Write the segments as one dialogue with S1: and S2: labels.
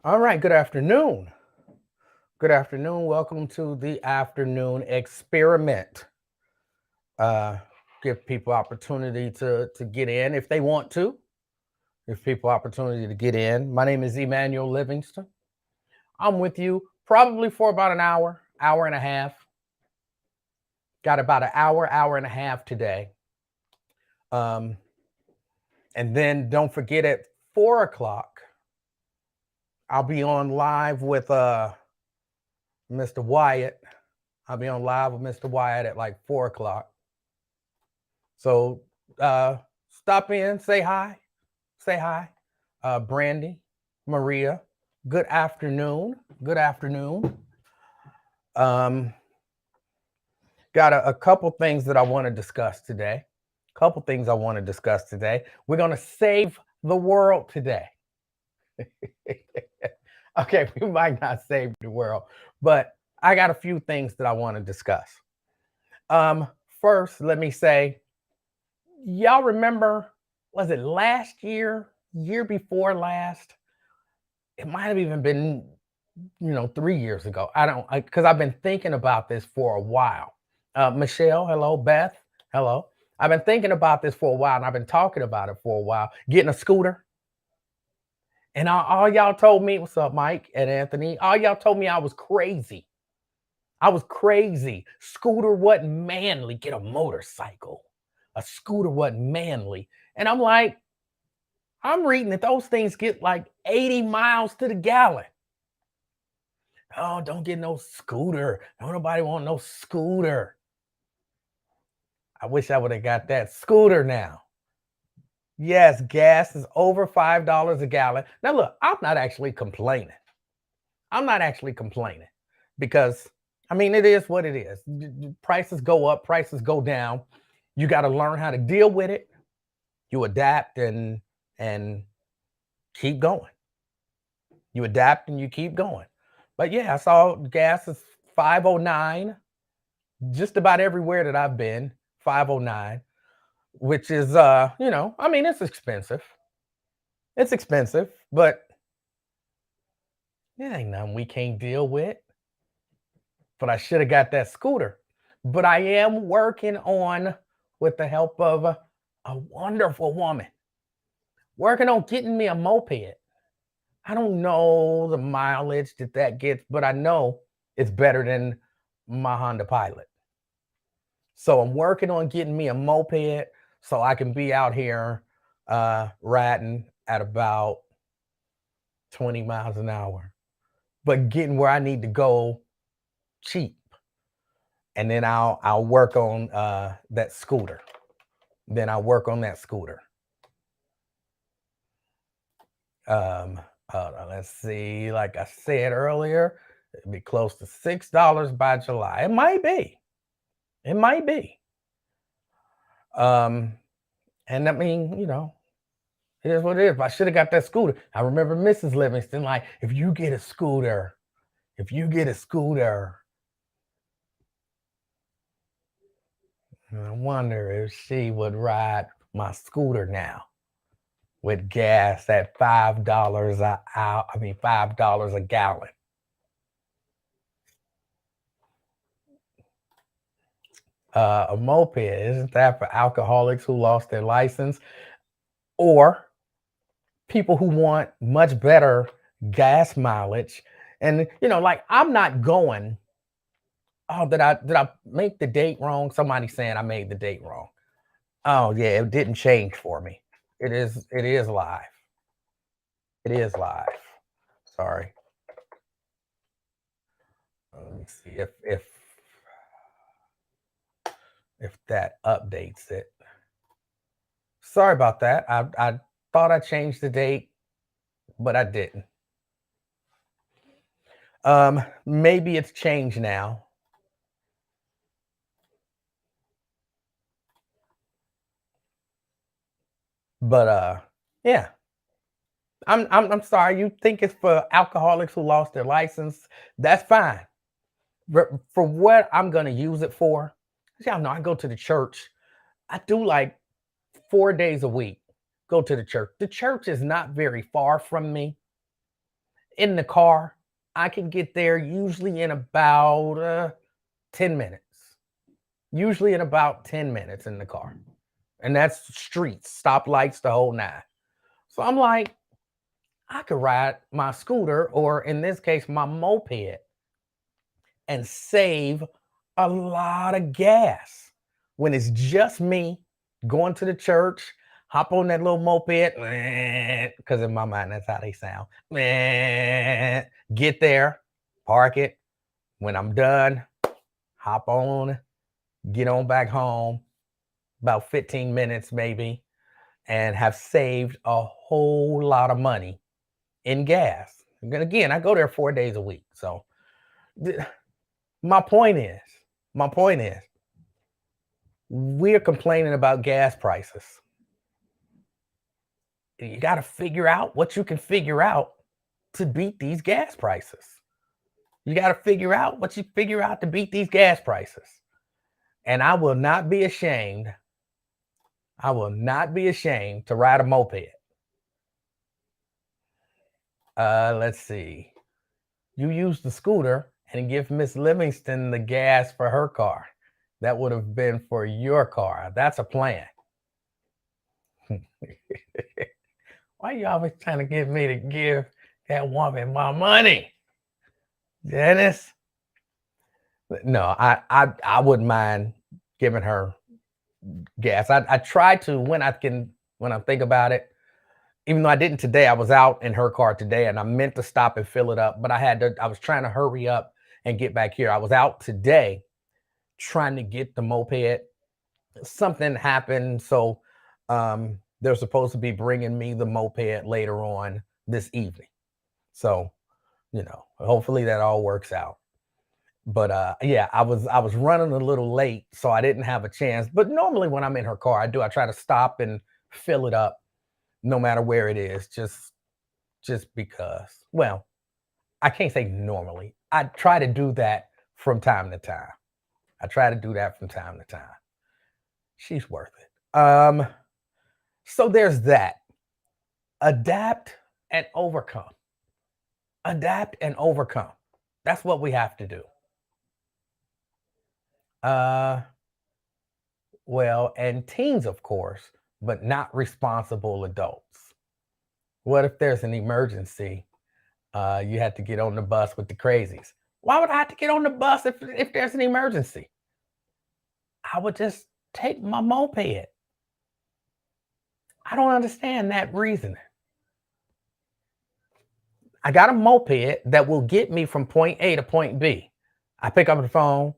S1: All right, good afternoon. Good afternoon. Welcome to the afternoon experiment. Uh, give people opportunity to get in if they want to. Give people opportunity to get in. My name is Emanuel Livingston. I'm with you probably for about an hour, hour and a half. Got about an hour, hour and a half today. Um, and then don't forget at 4 o'clock, I'll be on live with Mr. Wyatt. I'll be on live with Mr. Wyatt at like 4 o'clock. So uh, stop in, say hi, say hi. Brandy, Maria, good afternoon. Good afternoon. Um, got a couple things that I want to discuss today. Couple things I want to discuss today. We're going to save the world today. Okay, we might not save the world, but I got a few things that I want to discuss. Um, First, let me say, y'all remember, was it last year, year before last? It might have even been, 3 years ago. I don't, because I've been thinking about this for a while. Michelle, hello. Beth, hello. I've been thinking about this for a while, and I've been talking about it for a while. Getting a scooter, and all y'all told me, what's up, Mike and Anthony? All y'all told me I was crazy. I was crazy. Scooter wasn't manly. Get a motorcycle. A scooter wasn't manly. And I'm like, I'm reading that those things get like 80 miles to the gallon. Oh, don't get no scooter. Don't nobody want no scooter. I wish I would have got that scooter now. Yes, gas is over $5 a gallon. Now, look, I'm not actually complaining. I'm not actually complaining because, I mean, it is what it is. Prices go up, prices go down. You got to learn how to deal with it. You adapt and keep going. You adapt and you keep going. But yeah, I saw gas is 509 just about everywhere that I've been, 509, which is I mean, it's expensive. It's expensive, but it ain't nothing we can't deal with. But I should have got that scooter. But I am working on, with the help of a wonderful woman, working on getting me a moped. I don't know the mileage that gets, but I know it's better than my Honda Pilot. So I'm working on getting me a moped so I can be out here riding at about 20 miles an hour, but getting where I need to go cheap. And then I'll work on that scooter. Then I'll work on that scooter. Um, let's see. Like I said earlier, it'd be close to $6 by July. It might be. It might be. Um, and I mean, it is what it is. I should have got that scooter. I remember Mrs. Livingston, like, if you get a scooter, if you get a scooter, I wonder if she would ride my scooter now with gas at $5 a hour. I mean, $5 a gallon. A moped, isn't that for alcoholics who lost their license or people who want much better gas mileage? And like, I'm not going. Oh, did I make the date wrong? Somebody saying I made the date wrong. Oh yeah, it didn't change for me. It is live. It is live. Sorry. Let me see if that updates it. Sorry about that. I thought I changed the date, but I didn't. Maybe it's changed now. But yeah. I'm sorry. You think it's for alcoholics who lost their license? That's fine. For what I'm gonna use it for, y'all know I go to the church. I do like 4 days a week. Go to the church. The church is not very far from me. In the car, I can get there usually in about 10 minutes. Usually in about 10 minutes in the car. And that's streets, stoplights, the whole nine. So I'm like, I could ride my scooter, or in this case, my moped, and save a lot of gas when it's just me going to the church, hop on that little moped, because in my mind, that's how they sound. Get there, park it. When I'm done, hop on, get on back home, about 15 minutes maybe, and have saved a whole lot of money in gas. And again, I go there 4 days a week. So my point is, my point is, we're complaining about gas prices. You got to figure out what you can figure out to beat these gas prices. You got to figure out what you figure out to beat these gas prices. And I will not be ashamed. I will not be ashamed to ride a moped. Let's see. You use the scooter and give Miss Livingston the gas for her car. That would have been for your car. That's a plan. Why you always trying to get me to give that woman my money, Dennis? No, I wouldn't mind giving her gas. I try to when I think about it. Even though I didn't today, I was out in her car today and I meant to stop and fill it up, but I was trying to hurry up and get back here. I was out today trying to get the moped. Something happened, so they're supposed to be bringing me the moped later on this evening. So, hopefully that all works out. But yeah, I was running a little late, so I didn't have a chance. But normally when I'm in her car, I try to stop and fill it up no matter where it is, just because. Well, I can't say normally. I try to do that from time to time. I try to do that from time to time. She's worth it. So there's that. Adapt and overcome. Adapt and overcome. That's what we have to do. Well, and teens, of course, but not responsible adults. What if there's an emergency? You had to get on the bus with the crazies. Why would I have to get on the bus if there's an emergency? I would just take my moped. I don't understand that reasoning. I got a moped that will get me from point A to point B. I pick up the phone.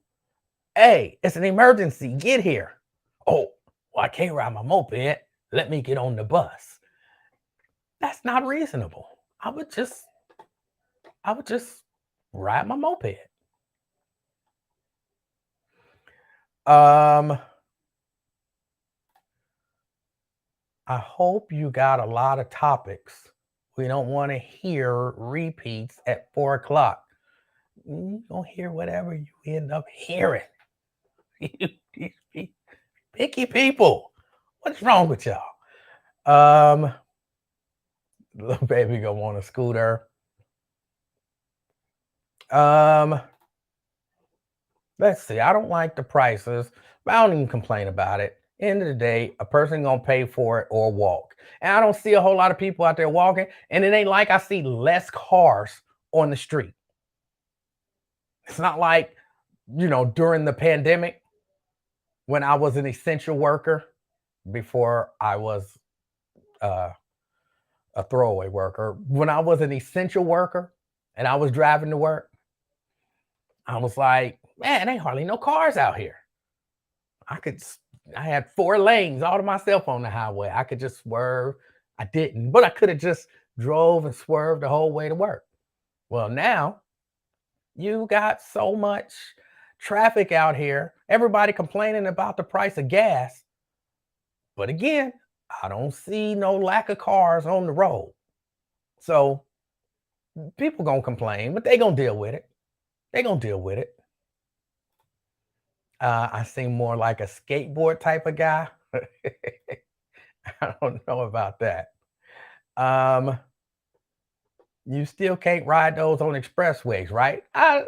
S1: Hey, it's an emergency. Get here. Oh, well, I can't ride my moped. Let me get on the bus. That's not reasonable. I would just ride my moped. I hope you got a lot of topics. We don't want to hear repeats at 4 o'clock. You're going to hear whatever you end up hearing. Picky people. What's wrong with y'all? Little baby gonna want a scooter. Let's see. I don't like the prices, but I don't even complain about it. End of the day, a person gonna pay for it or walk. And I don't see a whole lot of people out there walking. And it ain't like I see less cars on the street. It's not like, during the pandemic when I was an essential worker before I was a throwaway worker. When I was an essential worker and I was driving to work, I was like, man, ain't hardly no cars out here. I had 4 lanes all to myself on the highway. I could just swerve. I didn't, but I could have just drove and swerved the whole way to work. Well, now you got so much traffic out here. Everybody complaining about the price of gas. But again, I don't see no lack of cars on the road. So people gonna complain, but they gonna deal with it. They gonna deal with it. I seem more like a skateboard type of guy. I don't know about that. You still can't ride those on expressways, right? I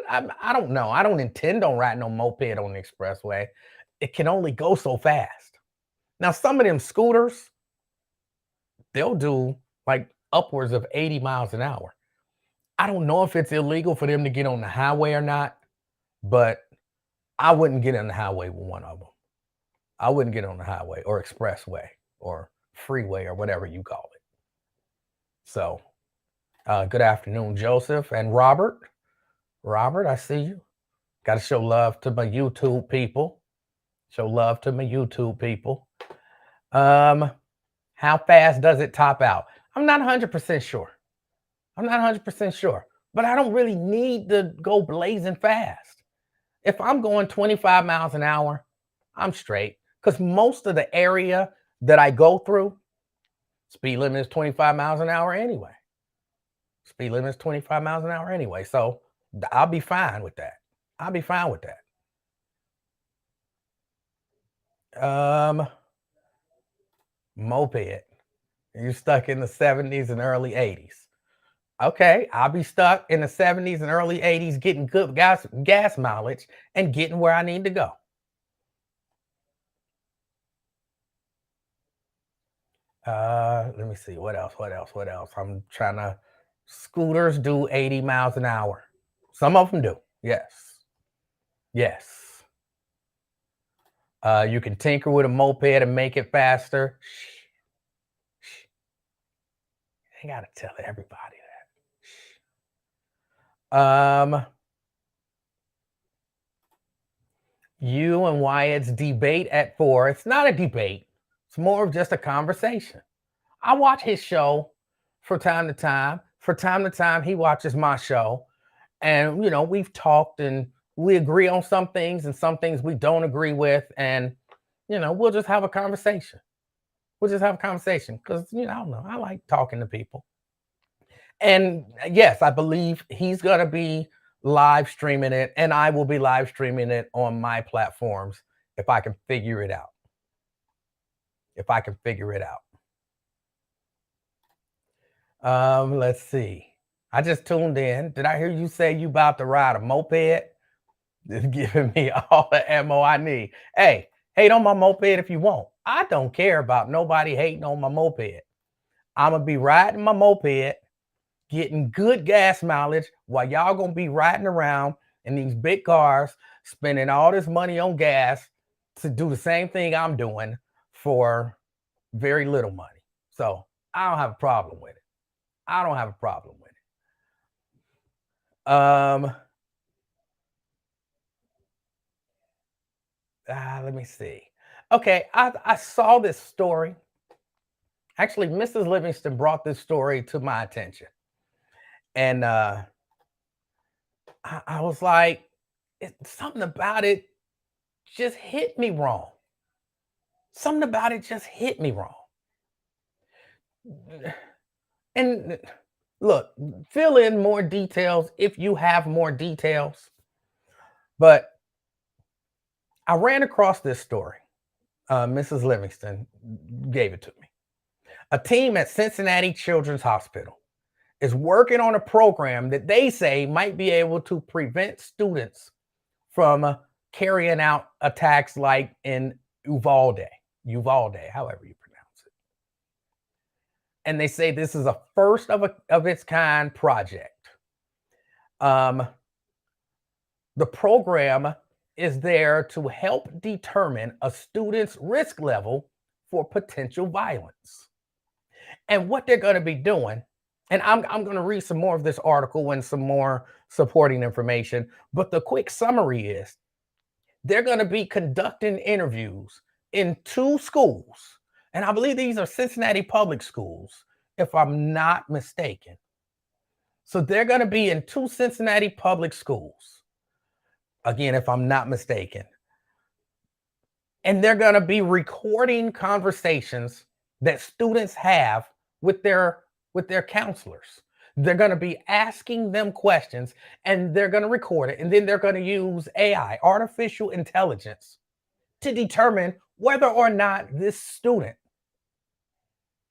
S1: don't know. I don't intend on riding no moped on the expressway. It can only go so fast. Now, some of them scooters, they'll do like upwards of 80 miles an hour. I don't know if it's illegal for them to get on the highway or not, but I wouldn't get on the highway with one of them. I wouldn't get on the highway or expressway or freeway or whatever you call it. So, good afternoon, Joseph and Robert. Robert, I see you. Got to show love to my YouTube people. Show love to my YouTube people. How fast does it top out? I'm not 100% sure. I'm not 100% sure, but I don't really need to go blazing fast. If I'm going 25 miles an hour, I'm straight because most of the area that I go through, speed limit is 25 miles an hour anyway. Speed limit is 25 miles an hour anyway. So I'll be fine with that. I'll be fine with that. Moped. You're stuck in the 70s and early 80s. Okay, I'll be stuck in the 70s and early 80s getting good gas mileage and getting where I need to go. Let me see. What else? I'm trying to. Scooters do 80 miles an hour. Some of them do. Yes. Yes. You can tinker with a moped and make it faster. I gotta tell everybody that. You and Wyatt's debate at 4. It's not a debate. It's more of just a conversation. I watch his show from time to time. From time to time, he watches my show. And, we've talked and we agree on some things and some things we don't agree with. And, we'll just have a conversation. We'll just have a conversation because, I don't know. I like talking to people. And yes, I believe he's going to be live streaming it and I will be live streaming it on my platforms if I can figure it out. If I can figure it out. Let's see. I just tuned in. Did I hear you say you about to ride a moped? It's giving me all the ammo I need. Hey, hate on my moped if you want. I don't care about nobody hating on my moped. I'm going to be riding my moped, getting good gas mileage while y'all going to be riding around in these big cars, spending all this money on gas to do the same thing I'm doing for very little money. So I don't have a problem with it. I don't have a problem with it. Let me see. Okay, I saw this story. Actually, Mrs. Livingston brought this story to my attention. And I was like, something about it just hit me wrong. Something about it just hit me wrong. And look, fill in more details if you have more details. But I ran across this story. Mrs. Livingston gave it to me. A team at Cincinnati Children's Hospital is working on a program that they say might be able to prevent students from carrying out attacks like in Uvalde, however you pronounce it. And they say this is a first of its kind project. The program is there to help determine a student's risk level for potential violence. And what they're going to be doing, and I'm going to read some more of this article and some more supporting information, but the quick summary is they're going to be conducting interviews in 2 schools. And I believe these are Cincinnati public schools, if I'm not mistaken. So they're going to be in 2 Cincinnati public schools. Again, if I'm not mistaken. And they're going to be recording conversations that students have with their counselors. They're going to be asking them questions and they're going to record it. And then they're going to use AI, artificial intelligence, to determine whether or not this student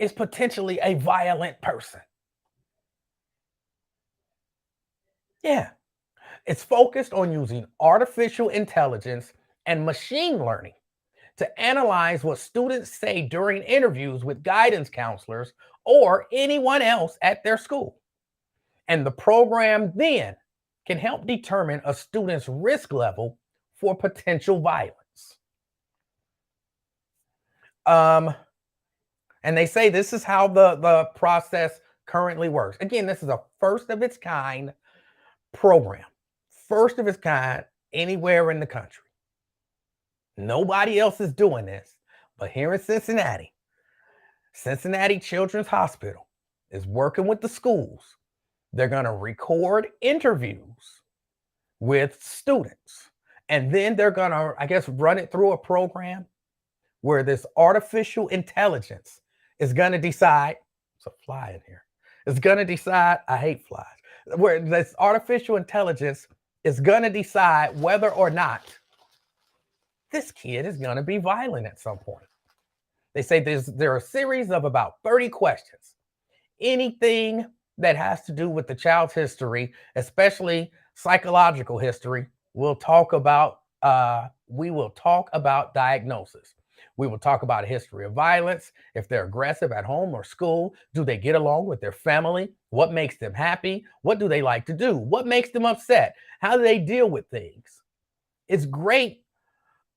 S1: is potentially a violent person. Yeah. It's focused on using artificial intelligence and machine learning to analyze what students say during interviews with guidance counselors or anyone else at their school. And the program then can help determine a student's risk level for potential violence. Um, and they say this is how the process currently works. Again, this is a first of its kind program, first of its kind anywhere in the country. Nobody else is doing this, but here in Cincinnati, Cincinnati Children's Hospital is working with the schools. They're going to record interviews with students, and then they're going to, I guess, run it through a program where this artificial intelligence is going to decide. It's a fly in here. It's going to decide. I hate flies. Where this artificial intelligence is going to decide whether or not this kid is going to be violent at some point. They say there are a series of about 30 questions. Anything that has to do with the child's history, especially psychological history, we'll talk about. We will talk about diagnosis. We will talk about a history of violence, if they're aggressive at home or school, do they get along with their family, what makes them happy, what do they like to do, what makes them upset, how do they deal with things. It's great.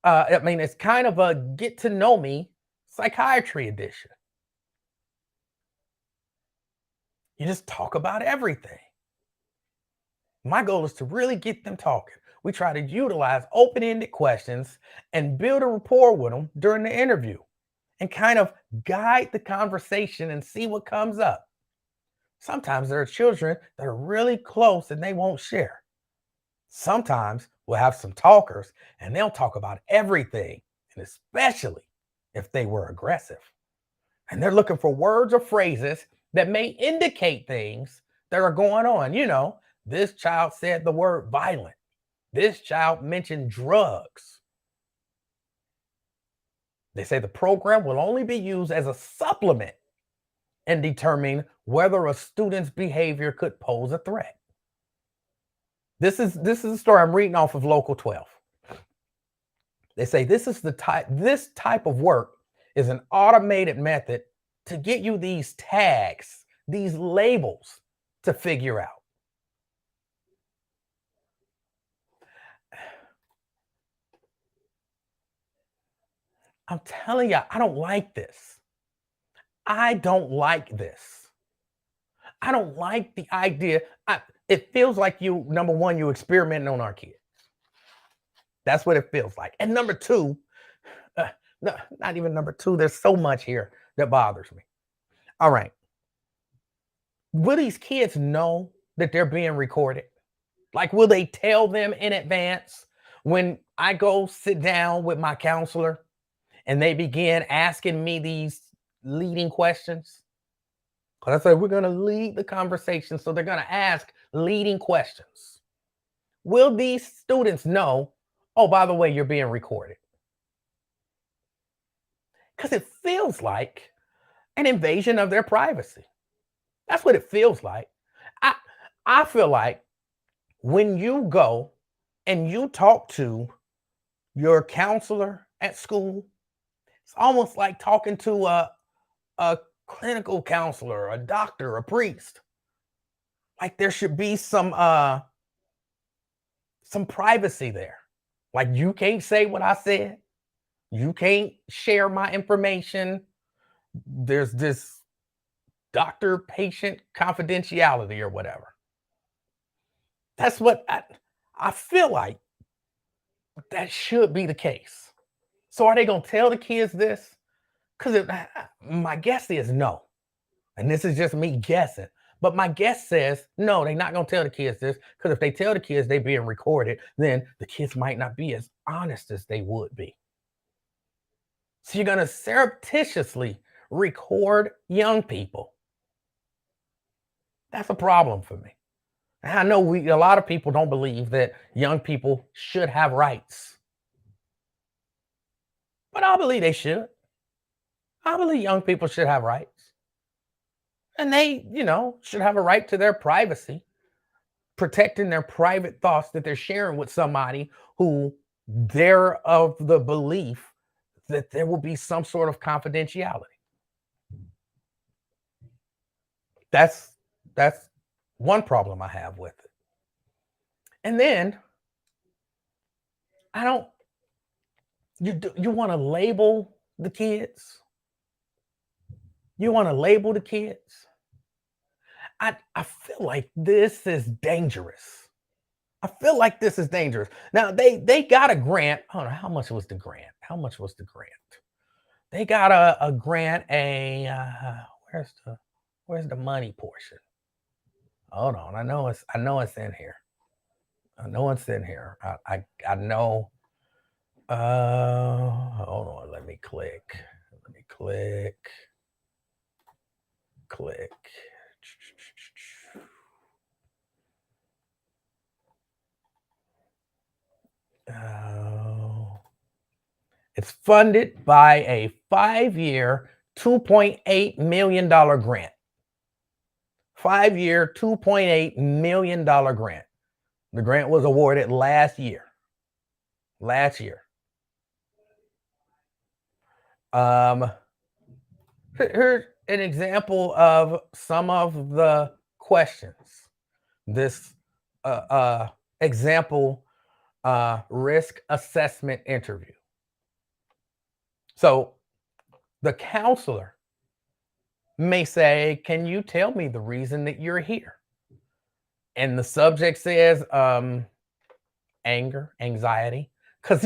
S1: I mean, it's kind of a get to know me psychiatry edition. You just talk about everything. My goal is to really get them talking. We try to utilize open ended questions and build a rapport with them during the interview and kind of guide the conversation and see what comes up. Sometimes there are children that are really close and they won't share. Sometimes we'll have some talkers and they'll talk about everything, and especially if they were aggressive. And they're looking for words or phrases that may indicate things that are going on. This child said the word violent. This child mentioned drugs. They say the program will only be used as a supplement in determining whether a student's behavior could pose a threat. This is a story I'm reading off of Local 12. They say this type of work is an automated method to get you these tags, these labels to figure out. I'm telling you, I don't like this. I don't like this. I don't like the idea. It feels like number one, you experimenting on our kids. That's what it feels like. And number two, no, not even number two, there's so much here that bothers me. All right. Will these kids know that they're being recorded? Like, will they tell them in advance when I go sit down with my counselor and they begin asking me these leading questions? Because I say we're going to lead the conversation, so they're going to ask leading questions. Will these students know, oh, by the way, you're being recorded? Because it feels like an invasion of their privacy. That's what it feels like. I feel like when you go and you talk to your counselor at school, it's almost like talking to a clinical counselor, a doctor, a priest. Like there should be some privacy there. Like you can't say what I said. You can't share my information. There's this doctor-patient confidentiality or whatever. That's what I feel like that should be the case. So are they going to tell the kids this? Because my guess is no. And this is just me guessing. But my guess says no, they're not going to tell the kids this. Because if they tell the kids they're being recorded, then the kids might not be as honest as they would be. So you're going to surreptitiously record young people. That's a problem for me. And I know a lot of people don't believe that young people should have rights. But I believe they should. I believe young people should have rights. And they, should have a right to their privacy. protecting their private thoughts that they're sharing with somebody who they're of the belief that there will be some sort of confidentiality. That's that's one problem I have with it. And then I don't you want to label the kids? You want to label the kids? I feel like this is dangerous. I feel like this is dangerous. Now they got a grant. I don't know how much was the grant. How much was the grant? They got a grant. Where's the money portion? Hold on. I know it's in here. I know it's in here. I know. Hold on. Let me click. Let me click. Oh, it's funded by a 5-year, $2.8 million grant. 5-year, $2.8 million grant. The grant was awarded last year. Last year. Here's an example of some of the questions. This example risk assessment interview. So the counselor may say, "Can you tell me the reason that you're here?" And the subject says, anger, anxiety, because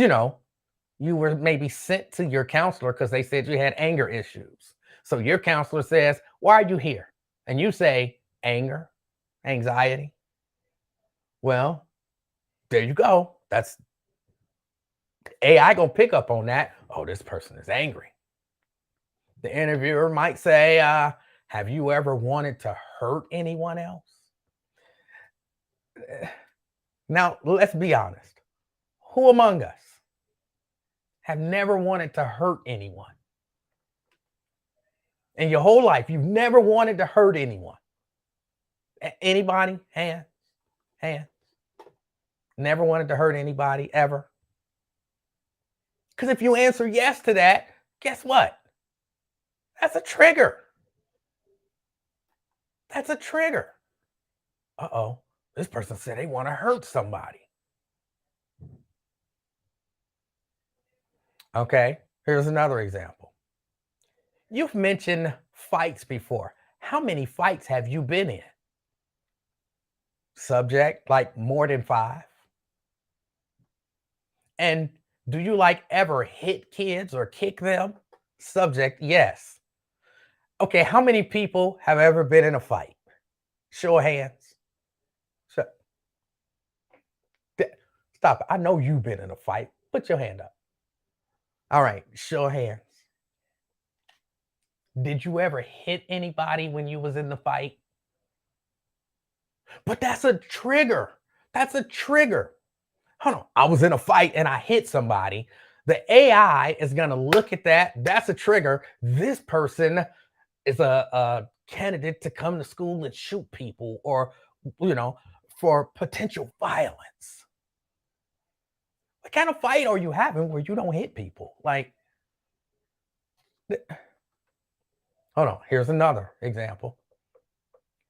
S1: you were maybe sent to your counselor because they said you had anger issues. So your counselor says, "Why are you here?" And you say, "Anger, anxiety." Well, there you go. That's AI gonna pick up on that. Oh, this person is angry. The interviewer might say, "Have you ever wanted to hurt anyone else?" Now, let's be honest. Who among us have never wanted to hurt anyone? In your whole life, you've never wanted to hurt anyone. Anybody? Hands. Never wanted to hurt anybody ever? Because if you answer yes to that, guess what? That's a trigger. That's a trigger. Uh-oh. This person said they want to hurt somebody. Okay, here's another example. You've mentioned fights before. How many fights have you been in? Subject, like more than 5. And do you like ever hit kids or kick them? Subject, yes. Okay, how many people have ever been in a fight? Show of hands. Stop it. I know you've been in a fight. Put your hand up. All right, show of hands. Did you ever hit anybody when you was in the fight? But that's a trigger. That's a trigger. Hold on. I was in a fight and I hit somebody. The AI is going to look at that. That's a trigger. This person is a candidate to come to school and shoot people or, for potential violence. What kind of fight are you having where you don't hit people? Like, hold on. Here's another example.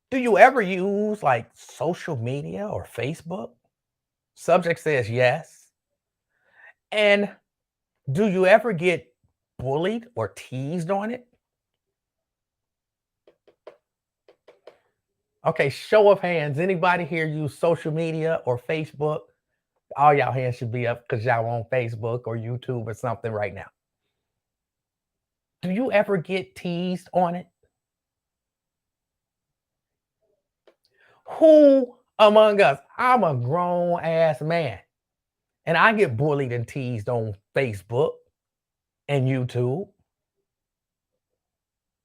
S1: Do you ever use like social media or Facebook? Subject says yes. And do you ever get bullied or teased on it? Okay, show of hands. Anybody here use social media or Facebook? All y'all hands should be up because y'all on Facebook or YouTube or something right now. Do you ever get teased on it? Who among us? I'm a grown ass man and I get bullied and teased on Facebook and YouTube.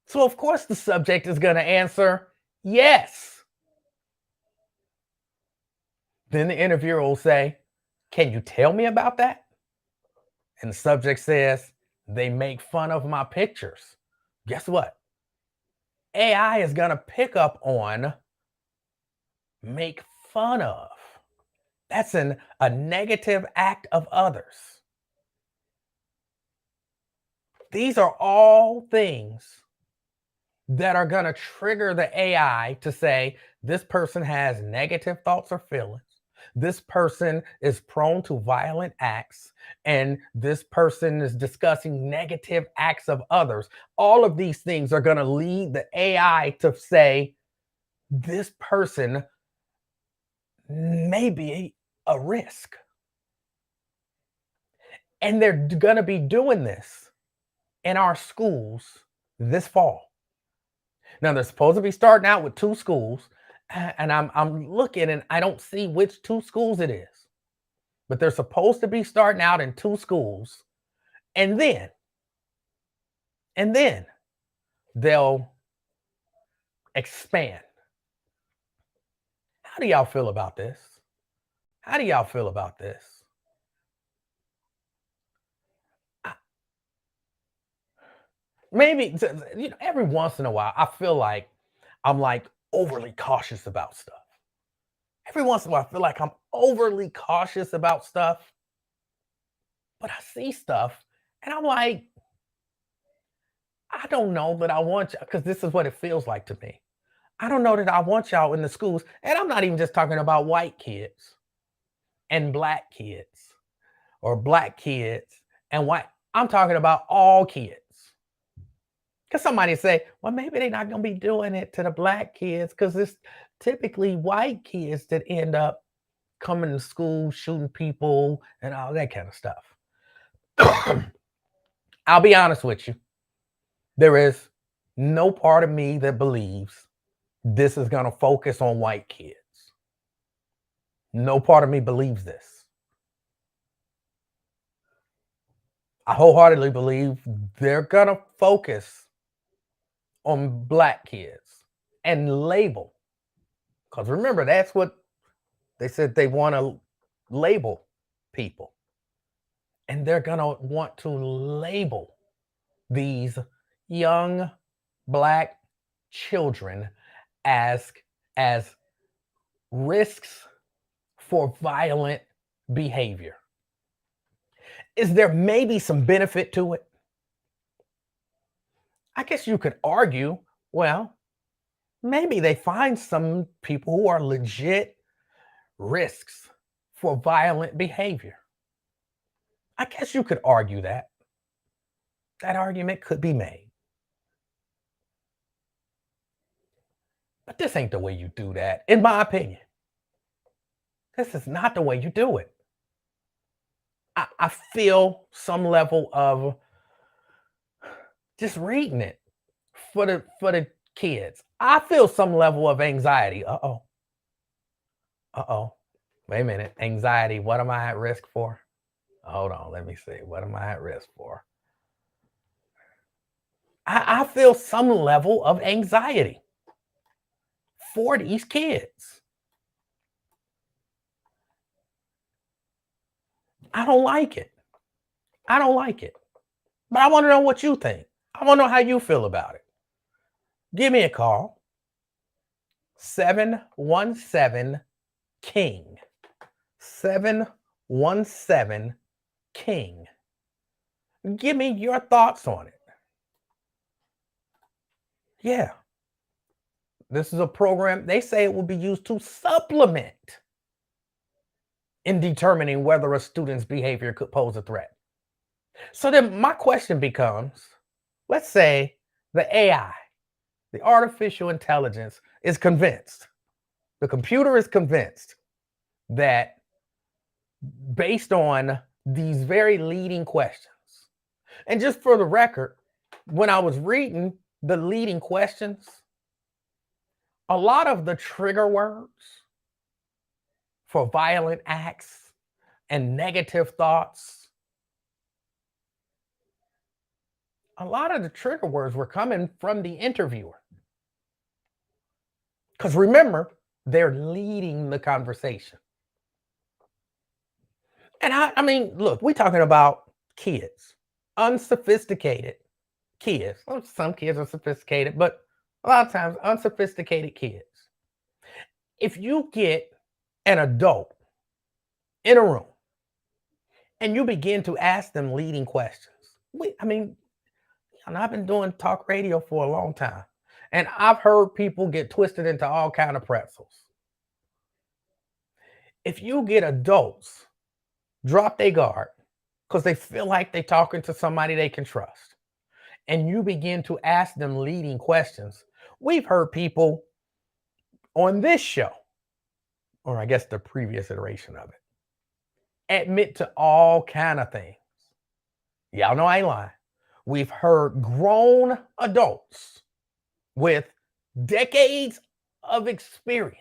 S1: So, of course, the subject is going to answer yes. Then the interviewer will say, "Can you tell me about that?" And the subject says, "They make fun of my pictures." Guess what? AI is going to pick up on make fun of. That's a negative act of others. These are all things that are going to trigger the AI to say this person has negative thoughts or feelings. This person is prone to violent acts, and this person is discussing negative acts of others. All of these things are going to lead the AI to say this person may be a risk. And they're going to be doing this in our schools this fall. Now they're supposed to be starting out with 2 schools, and I'm looking and I don't see which 2 schools it is. But they're supposed to be starting out in 2 schools, and then they'll expand. How do y'all feel about this? How do y'all feel about this? Maybe every once in a while, I feel like I'm like overly cautious about stuff. Every once in a while, I feel like I'm overly cautious about stuff, but I see stuff and I'm like, I don't know that I want you because this is what it feels like to me. I don't know that I want y'all in the schools. And I'm not even just talking about white kids and black kids or black kids and white. I'm talking about all kids. Because somebody say, well, maybe they're not going to be doing it to the black kids because it's typically white kids that end up coming to school, shooting people, and all that kind of stuff. I'll be honest with you. There is no part of me that believes this is going to focus on white kids. No part of me believes this. I wholeheartedly believe they're going to focus on black kids and label. Because remember, that's what they said they want to label people. And they're going to want to label these young black children as risks for violent behavior. Is there maybe some benefit to it? I guess you could argue, well, maybe they find some people who are legit risks for violent behavior. I guess you could argue that. That argument could be made. But this ain't the way you do that, in my opinion. This is not the way you do it. I feel some level of just reading it for the kids. I feel some level of anxiety. Uh-oh. Wait a minute. Anxiety. What am I at risk for? Hold on. Let me see. What am I at risk for? I feel some level of anxiety for these kids. I don't like it. I don't like it. But I want to know what you think. I want to know how you feel about it. Give me a call. 717 King. 717 King. Give me your thoughts on it. Yeah. This is a program, they say it will be used to supplement in determining whether a student's behavior could pose a threat. So then my question becomes, let's say the AI, the artificial intelligence, is convinced, the computer is convinced that based on these very leading questions, and just for the record, when I was reading the leading questions, a lot of the trigger words for violent acts and negative thoughts, a lot of the trigger words were coming from the interviewer. Because remember, they're leading the conversation. And I mean, look, we're talking about kids, unsophisticated kids. Well, some kids are sophisticated, but a lot of times unsophisticated kids. If you get an adult in a room and you begin to ask them leading questions. I mean, and I've been doing talk radio for a long time, and I've heard people get twisted into all kind of pretzels. If you get adults drop their guard because they feel like they're talking to somebody they can trust, and you begin to ask them leading questions, we've heard people on this show, or I guess the previous iteration of it, admit to all kind of things. Y'all know I ain't lying. We've heard grown adults with decades of experience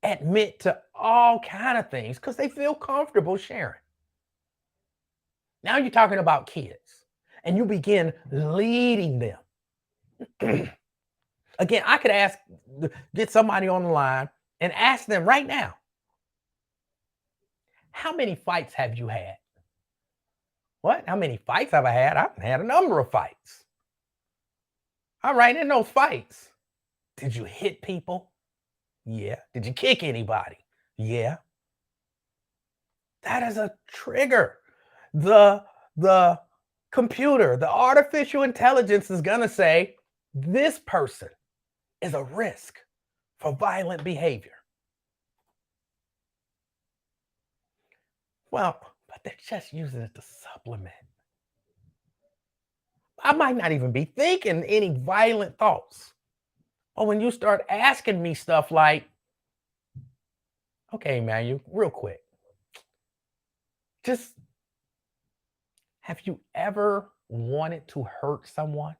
S1: admit to all kind of things because they feel comfortable sharing. Now you're talking about kids and you begin leading them. Again, I could get somebody on the line and ask them right now, how many fights have you had? What? How many fights have I had? I've had a number of fights. All right, in those fights, did you hit people? Yeah. Did you kick anybody? Yeah. That is a trigger. The computer, the artificial intelligence is going to say this person is a risk for violent behavior. Well, but they're just using it to supplement. I might not even be thinking any violent thoughts. But when you start asking me stuff like, okay, Emanuel, real quick, just have you ever wanted to hurt someone?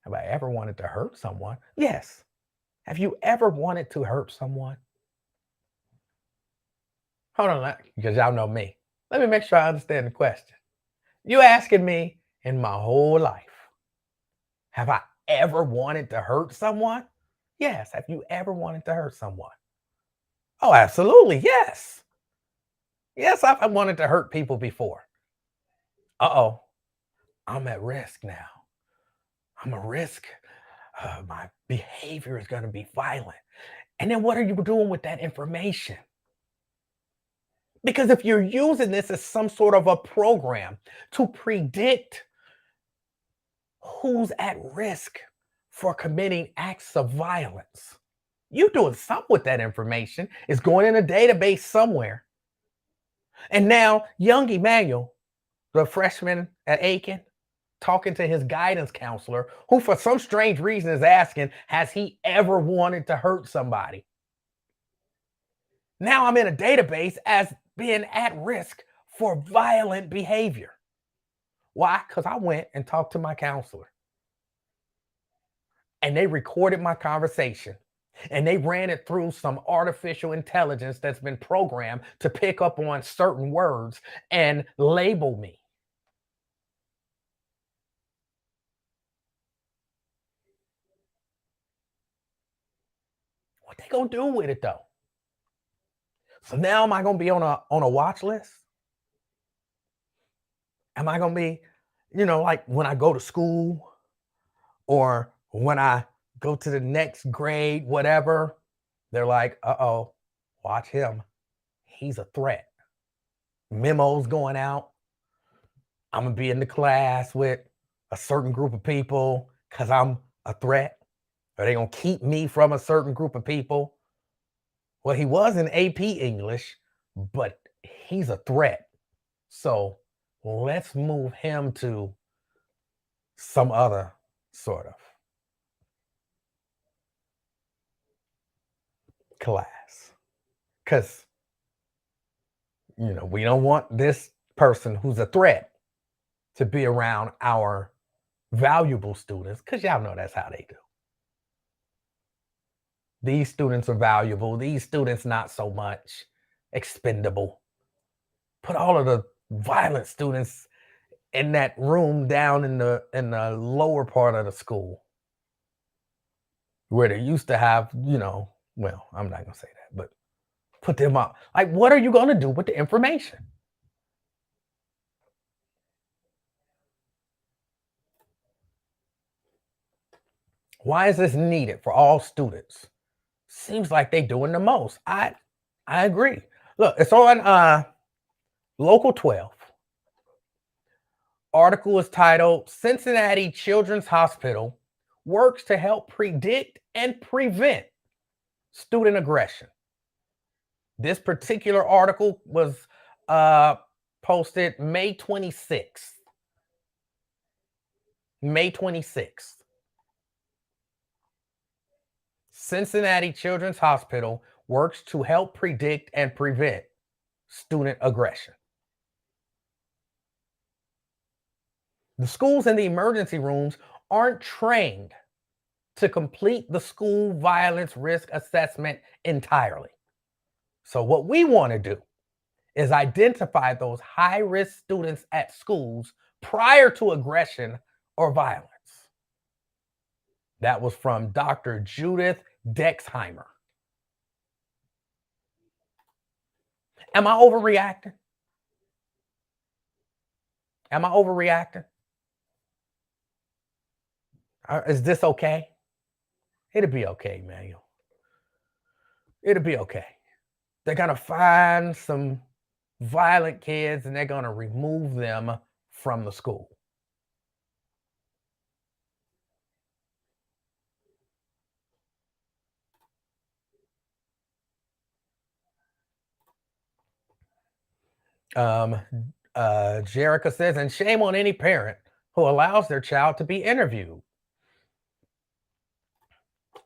S1: Have I ever wanted to hurt someone? Yes. Have you ever wanted to hurt someone? Hold on, because y'all know me. Let me make sure I understand the question. You asking me in my whole life, have I ever wanted to hurt someone? Yes. Have you ever wanted to hurt someone? Oh, absolutely. Yes. Yes, I've wanted to hurt people before. Uh-oh, I'm at risk now. I'm a risk. My behavior is going to be violent. And then what are you doing with that information? Because if you're using this as some sort of a program to predict who's at risk for committing acts of violence, you're doing something with that information. It's going in a database somewhere. And now, young Emanuel, the freshman at Aiken, talking to his guidance counselor, who for some strange reason is asking, has he ever wanted to hurt somebody? Now I'm in a database as being at risk for violent behavior. Why? Because I went and talked to my counselor. And they recorded my conversation. And they ran it through some artificial intelligence that's been programmed to pick up on certain words and label me. What they gonna do with it though? So now am I gonna be on a watch list? Am I gonna be, like when I go to school or when I go to the next grade, whatever, they're like, uh-oh, watch him. He's a threat. Memos going out. I'm gonna be in the class with a certain group of people because I'm a threat. Are they gonna keep me from a certain group of people? Well, he was in AP English, but he's a threat. So let's move him to some other sort of class. Because, we don't want this person who's a threat to be around our valuable students, because y'all know that's how they do. These students are valuable. These students, not so much expendable. Put all of the violent students in that room down in the lower part of the school where they used to have, well, I'm not gonna say that, but put them up. Like, what are you gonna do with the information? Why is this needed for all students Seems like they doing the most. I agree. Look, it's on Local 12. Article is titled Cincinnati Children's Hospital Works to Help Predict and Prevent Student Aggression. This particular article was uh, posted May 26th. May 26th. Cincinnati Children's Hospital works to help predict and prevent student aggression. The schools and the emergency rooms aren't trained to complete the school violence risk assessment entirely. So, what we want to do is identify those high risk students at schools prior to aggression or violence. That was from Dr. Judith Dexheimer. Am I overreacting? Am I overreacting? Is this okay? It'll be okay, Manuel. It'll be okay. They're going to find some violent kids and they're going to remove them from the school. Um, Jerica says, and shame on any parent who allows their child to be interviewed.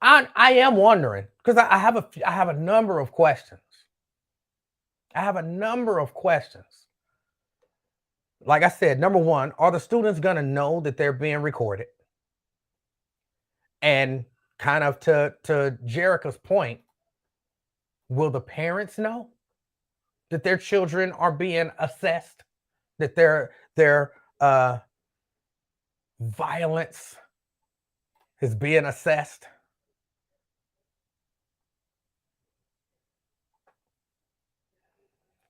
S1: I am wondering because I have a number of questions. I have a number of questions. Like I said, number one, are the students going to know that they're being recorded? And kind of to Jerica's point, will the parents know that their children are being assessed, that their violence is being assessed?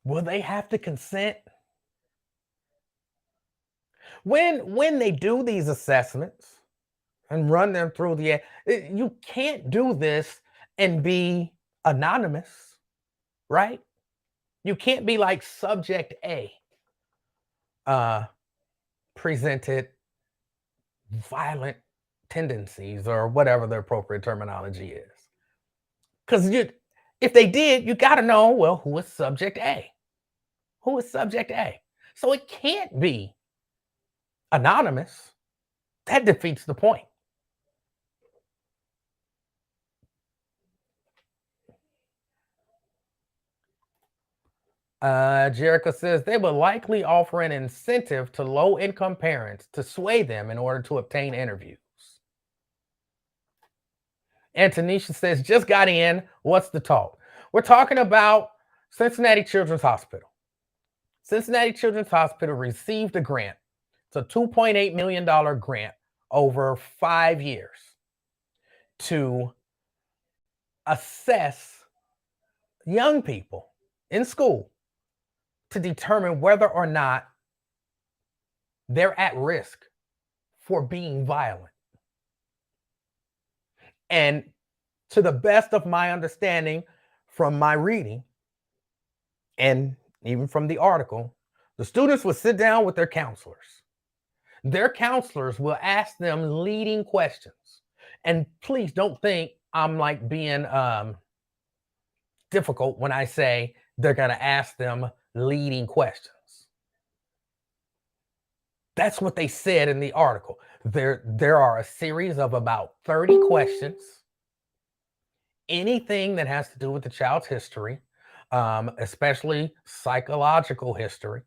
S1: Will they have to consent? When they do these assessments and run them through you can't do this and be anonymous, right? You can't be like subject A presented violent tendencies or whatever the appropriate terminology is. Because if they did, you got to know, well, who is subject A? Who is subject A? So it can't be anonymous. That defeats the point. Jerica says they will likely offer an incentive to low-income parents to sway them in order to obtain interviews. And Tanisha says, just got in. What's the talk? We're talking about Cincinnati Children's Hospital. Cincinnati Children's Hospital received a grant. It's a $2.8 million grant over 5 years to assess young people in school to determine whether or not they're at risk for being violent. And to the best of my understanding from my reading and even from the article, the students will sit down with their counselors. Their counselors will ask them leading questions. And please don't think I'm like being difficult when I say they're going to ask them leading questions. That's what they said in the article. There are a series of about 30 questions. Anything that has to do with the child's history, especially psychological history.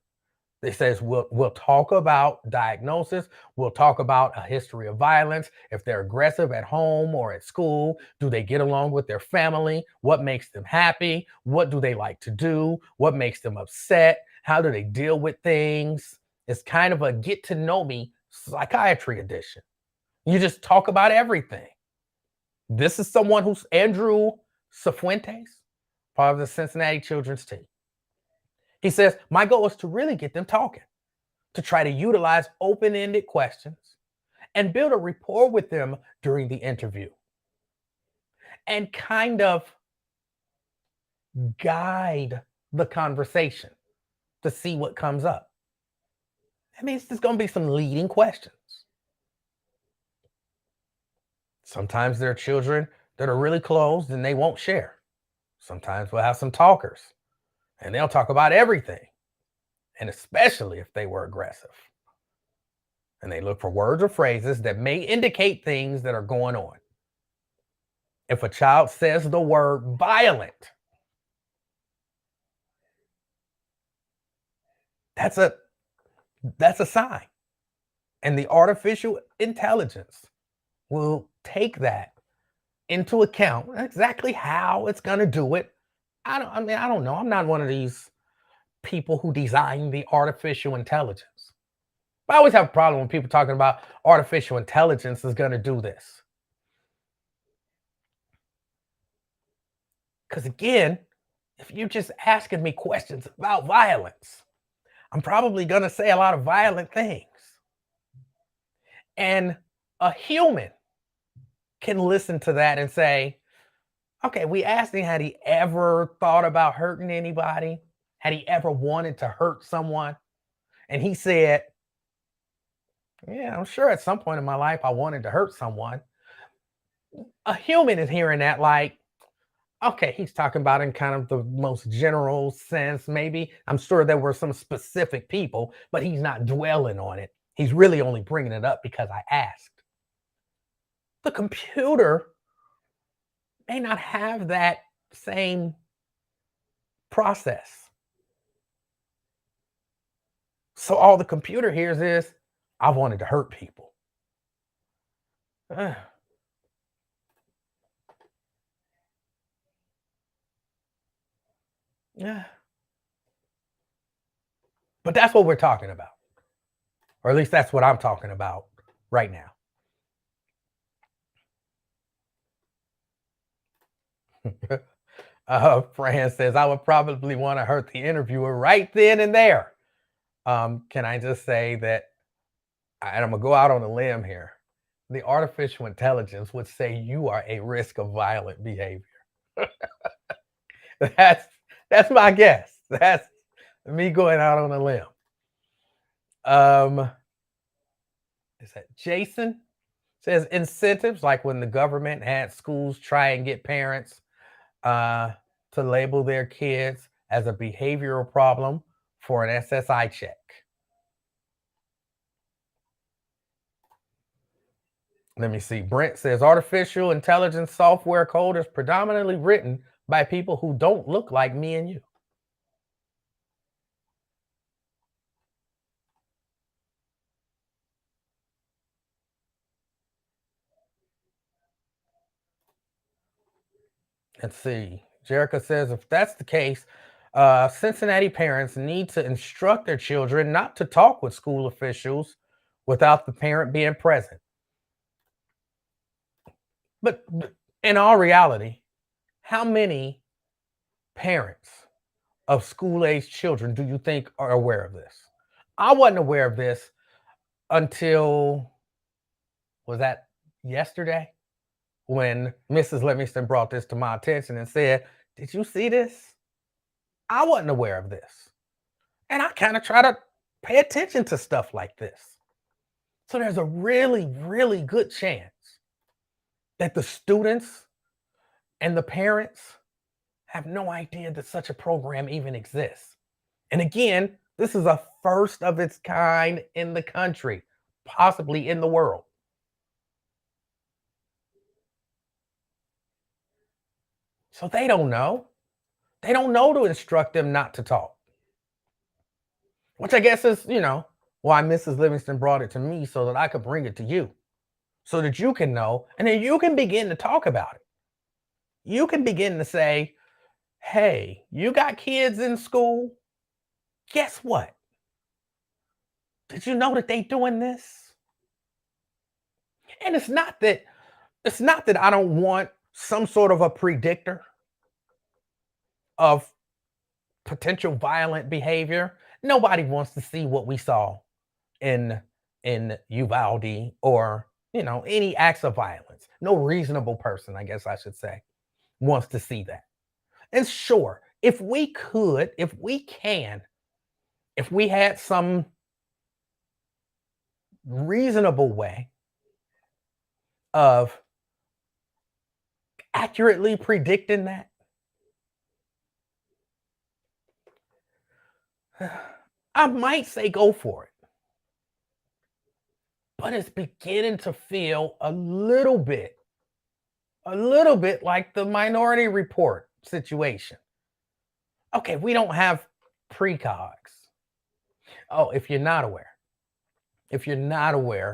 S1: It says we'll talk about diagnosis. We'll talk about a history of violence. If they're aggressive at home or at school, do they get along with their family? What makes them happy? What do they like to do? What makes them upset? How do they deal with things? It's kind of a get to know me psychiatry edition. You just talk about everything. This is someone who's Andrew Cifuentes, part of the Cincinnati Children's team. He says, my goal is to really get them talking, to try to utilize open-ended questions and build a rapport with them during the interview. and kind of guide the conversation to see what comes up. I mean, it's just going to be some leading questions. Sometimes there are children that are really closed and they won't share. Sometimes we'll have some talkers and they'll talk about everything, and especially if they were aggressive. And they look for words or phrases that may indicate things that are going on. If a child says the word violent, that's a that's a sign. And the artificial intelligence will take that into account exactly how it's going to do it. I don't know. I'm not one of these people who design the artificial intelligence. But I always have a problem when people talking about artificial intelligence is going to do this. Because again, if you're just asking me questions about violence, I'm probably going to say a lot of violent things. And a human can listen to that and say, okay, we asked him, had he ever thought about hurting anybody? Had he ever wanted to hurt someone? And he said, yeah, I'm sure at some point in my life I wanted to hurt someone. A human is hearing that like, okay, he's talking about in kind of the most general sense, maybe. I'm sure there were some specific people, but he's not dwelling on it. He's really only bringing it up because I asked. The computer may not have that same process. So all the computer hears is, I wanted to hurt people. Uh, yeah. But that's what we're talking about. Or at least that's what I'm talking about right now. Fran says, I would probably want to hurt the interviewer right then and there. Can I just say that, and I'm going to go out on a limb here, the artificial intelligence would say you are a risk of violent behavior. that's that's my guess. That's me going out on a limb. Is that Jason? Says incentives, like when the government had schools try and get parents uh, to label their kids as a behavioral problem for an SSI check. Let me see. Brent says artificial intelligence software code is predominantly written by people who don't look like me and you. Let's see. Jerica says if that's the case, Cincinnati parents need to instruct their children not to talk with school officials without the parent being present. But in all reality, how many parents of school age children do you think are aware of this? I wasn't aware of this until, was that yesterday? When Mrs. Livingston brought this to my attention and said, did you see this? I wasn't aware of this. And I kind of try to pay attention to stuff like this. So there's a really, really good chance that the students and the parents have no idea that such a program even exists. And again, this is a first of its kind in the country, possibly in the world. So they don't know. They don't know to instruct them not to talk. Which I guess is, why Mrs. Livingston brought it to me so that I could bring it to you. So that you can know, and then you can begin to talk about it. You can begin to say, hey, you got kids in school? Guess what? Did you know that they doing this? And it's not that I don't want some sort of a predictor of potential violent behavior. Nobody wants to see what we saw in Uvalde or any acts of violence. No reasonable person, I guess I should say. wants to see that. And sure, if we could, if we can, if we had some reasonable way of accurately predicting that, I might say go for it. But it's beginning to feel a little bit like the Minority Report situation. Okay, we don't have precogs. Oh, if you're not aware,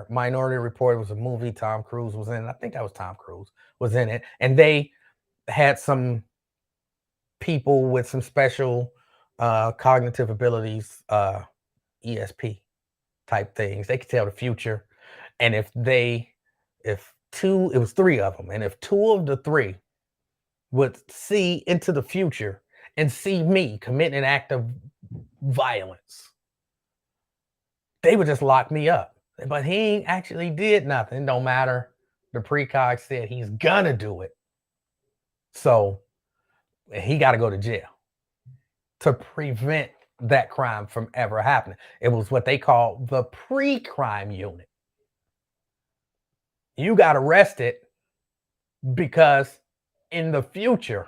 S1: Minority Report was a movie Tom Cruise was in. I think that was Tom Cruise was in it, and they had some people with some special cognitive abilities, ESP type things. They could tell the future, and if two, it was three of them, and if two of the three would see into the future and see me commit an act of violence, they would just lock me up. But he ain't actually did nothing. Don't matter. The precog said he's gonna do it. So he got to go to jail to prevent that crime from ever happening. It was what they call the pre-crime unit. You got arrested because in the future,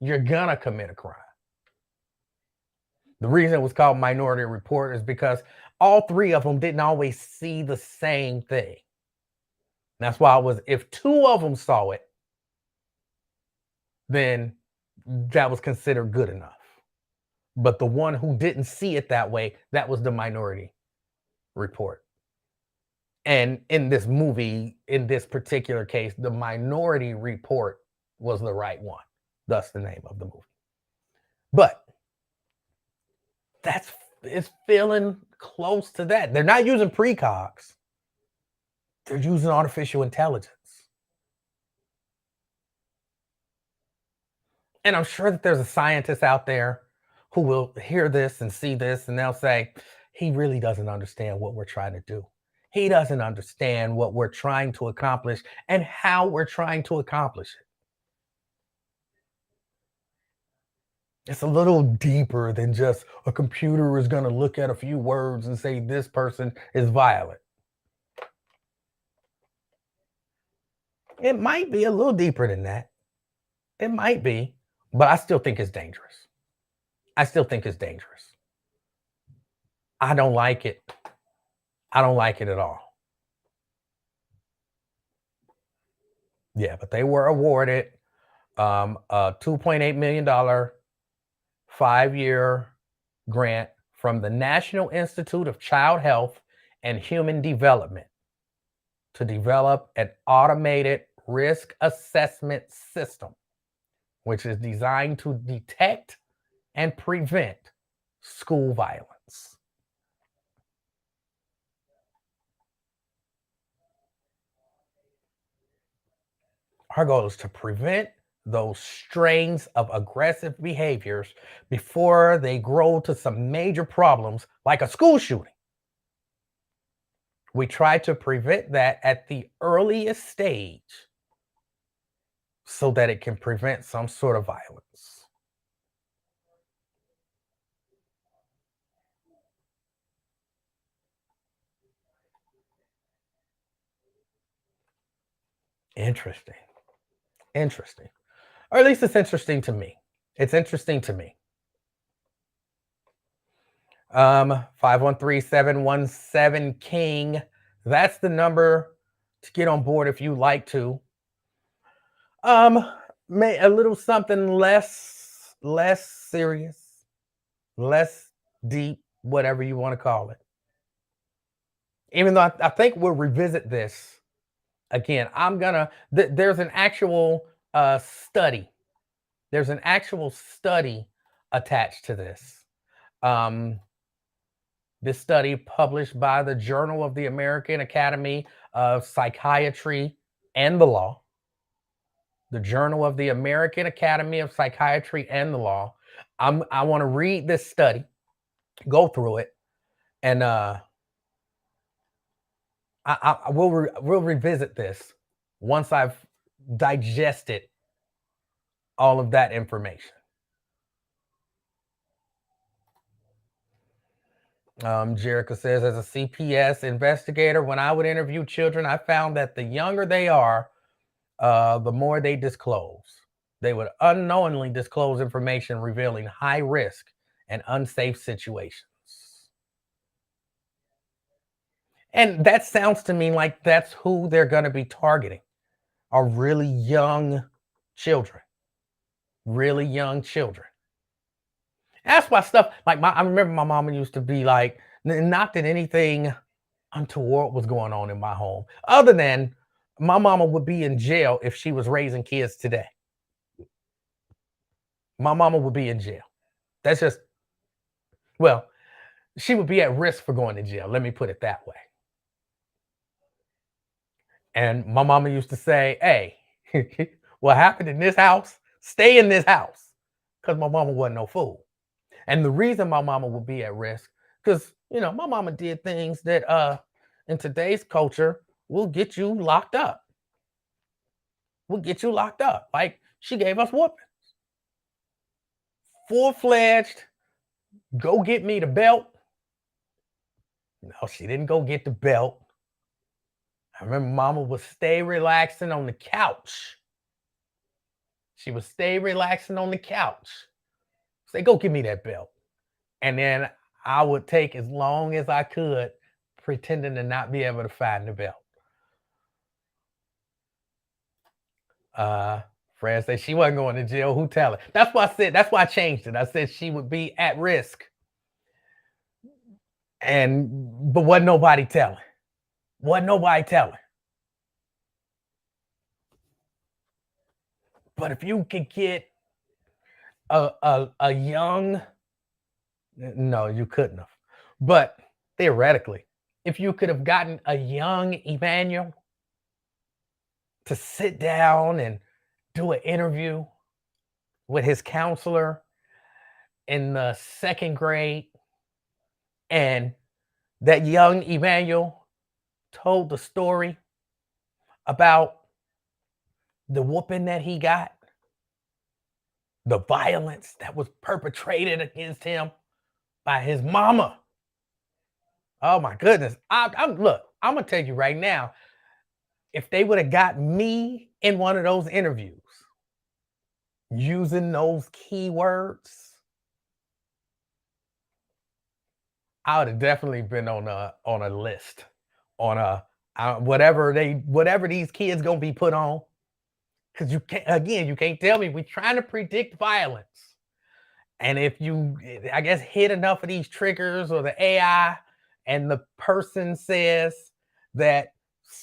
S1: you're gonna commit a crime. The reason it was called Minority Report is because all three of them didn't always see the same thing. That's why it was, if two of them saw it, then that was considered good enough. But the one who didn't see it that way, that was the Minority Report. And in this movie, in this particular case, the Minority Report was the right one. Thus the name of the movie. But it's feeling close to that. They're not using precogs. They're using artificial intelligence. And I'm sure that there's a scientist out there who will hear this and see this, and they'll say, he really doesn't understand what we're trying to do. He doesn't understand what we're trying to accomplish and how we're trying to accomplish it. It's a little deeper than just a computer is going to look at a few words and say this person is violent. It might be a little deeper than that. It might be, but I still think it's dangerous. I still think it's dangerous. I don't like it. I don't like it at all. Yeah, but they were awarded a $2.8 million 5-year grant from the National Institute of Child Health and Human Development to develop an automated risk assessment system, which is designed to detect and prevent school violence. Our goal is to prevent those strains of aggressive behaviors before they grow to some major problems like a school shooting. We try to prevent that at the earliest stage so that it can prevent some sort of violence. Interesting. Interesting. Or at least it's interesting to me. It's interesting to me. 513717 King. That's the number to get on board if you like to. May a little something less serious, less deep, whatever you want to call it. Even though I think we'll revisit this again. There's an actual study. There's an actual study attached to this. This study published by the Journal of the American Academy of Psychiatry and the Law. The Journal of the American Academy of Psychiatry and the Law. I want to read this study, go through it, and we'll revisit this once I've digested all of that information. Jerica says, as a CPS investigator, when I would interview children, I found that the younger they are, the more they disclose. They would unknowingly disclose information revealing high risk and unsafe situations. And that sounds to me like that's who they're going to be targeting, are really young children. Really young children. That's why stuff like I remember my mama used to be like, not that anything untoward was going on in my home, other than my mama would be in jail if she was raising kids today. My mama would be in jail. That's just, well, she would be at risk for going to jail. Let me put it that way. And my mama used to say, hey, what happened in this house, stay in this house. Because my mama wasn't no fool. And the reason my mama would be at risk, because my mama did things that in today's culture will get you locked up. Will get you locked up. Like she gave us whooping. Full-fledged, go get me the belt. No, she didn't go get the belt. I remember mama would stay relaxing on the couch. She would stay relaxing on the couch. Say, go give me that belt. And then I would take as long as I could, pretending to not be able to find the belt. Fran said she wasn't going to jail. Who tell her? That's why I said, that's why I changed it. I said she would be at risk. But wasn't nobody telling. Wasn't nobody telling. But if you could get a young, no, you couldn't have. But theoretically, if you could have gotten a young Emanuel to sit down and do an interview with his counselor in the second grade, and that young Emanuel told the story about the whooping that he got, the violence that was perpetrated against him by his mama. Oh my goodness. Look, I'm gonna tell you right now, if they would have got me in one of those interviews using those keywords, I would have definitely been on a list, on whatever these kids gonna be put on. Because you can't tell me we're trying to predict violence. And if you, I guess, hit enough of these triggers or the AI, and the person says that,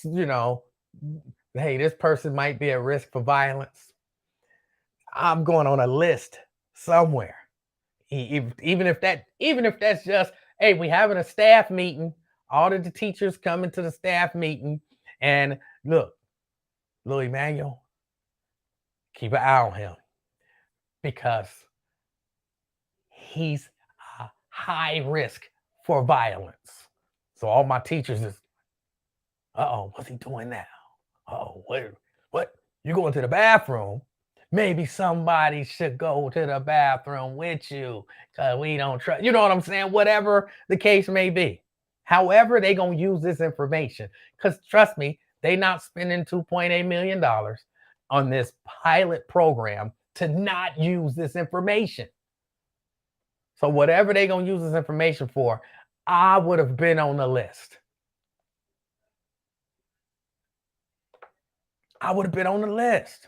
S1: hey, this person might be at risk for violence, I'm going on a list somewhere. Even if that's just, hey, we having a staff meeting, all of the teachers coming to the staff meeting, and look, little Emanuel, keep an eye on him because he's a high risk for violence. So all my teachers is, what's he doing now? Oh, what? You going to the bathroom? Maybe somebody should go to the bathroom with you because we don't trust. You know what I'm saying? Whatever the case may be. However, they going to use this information. Because trust me, they not spending $2.8 million on this pilot program to not use this information. So whatever they going to use this information for, I would have been on the list. I would have been on the list.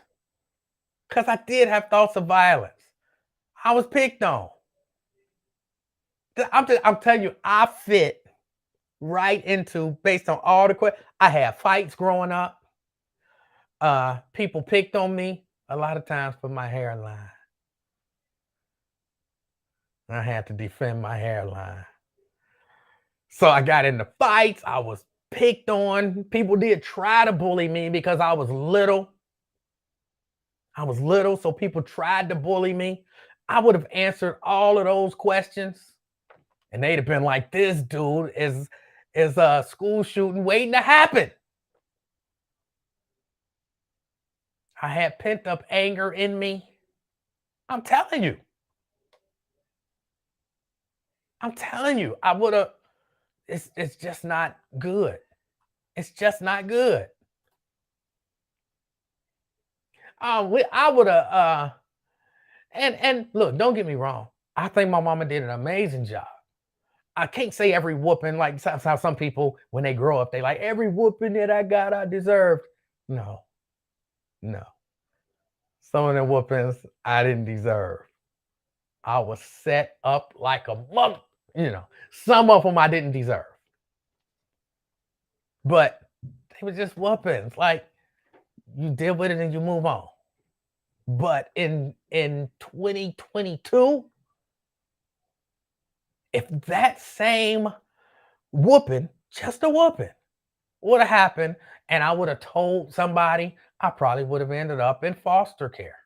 S1: Because I did have thoughts of violence. I was picked on. I'm telling you, I fit right into, based on all the questions. I had fights growing up. People picked on me a lot of times for my hairline. I had to defend my hairline. So I got into fights. I was picked on. People did try to bully me because I was little. So people tried to bully me. I would have answered all of those questions, and they'd have been like, this dude is a school shooting waiting to happen. I had pent up anger in me. I'm telling you. I'm telling you. I would have. It's just not good. It's just not good. I would have. And look, don't get me wrong. I think my mama did an amazing job. I can't say every whooping like how some people when they grow up they like every whooping that I got I deserved. No, no. Some of the whoopings I didn't deserve. I was set up like a mother. Some of them I didn't deserve, but they were just whoopings. Like you deal with it and you move on. But in 2022, if that same whooping, just a whooping, would have happened, and I would have told somebody, I probably would have ended up in foster care.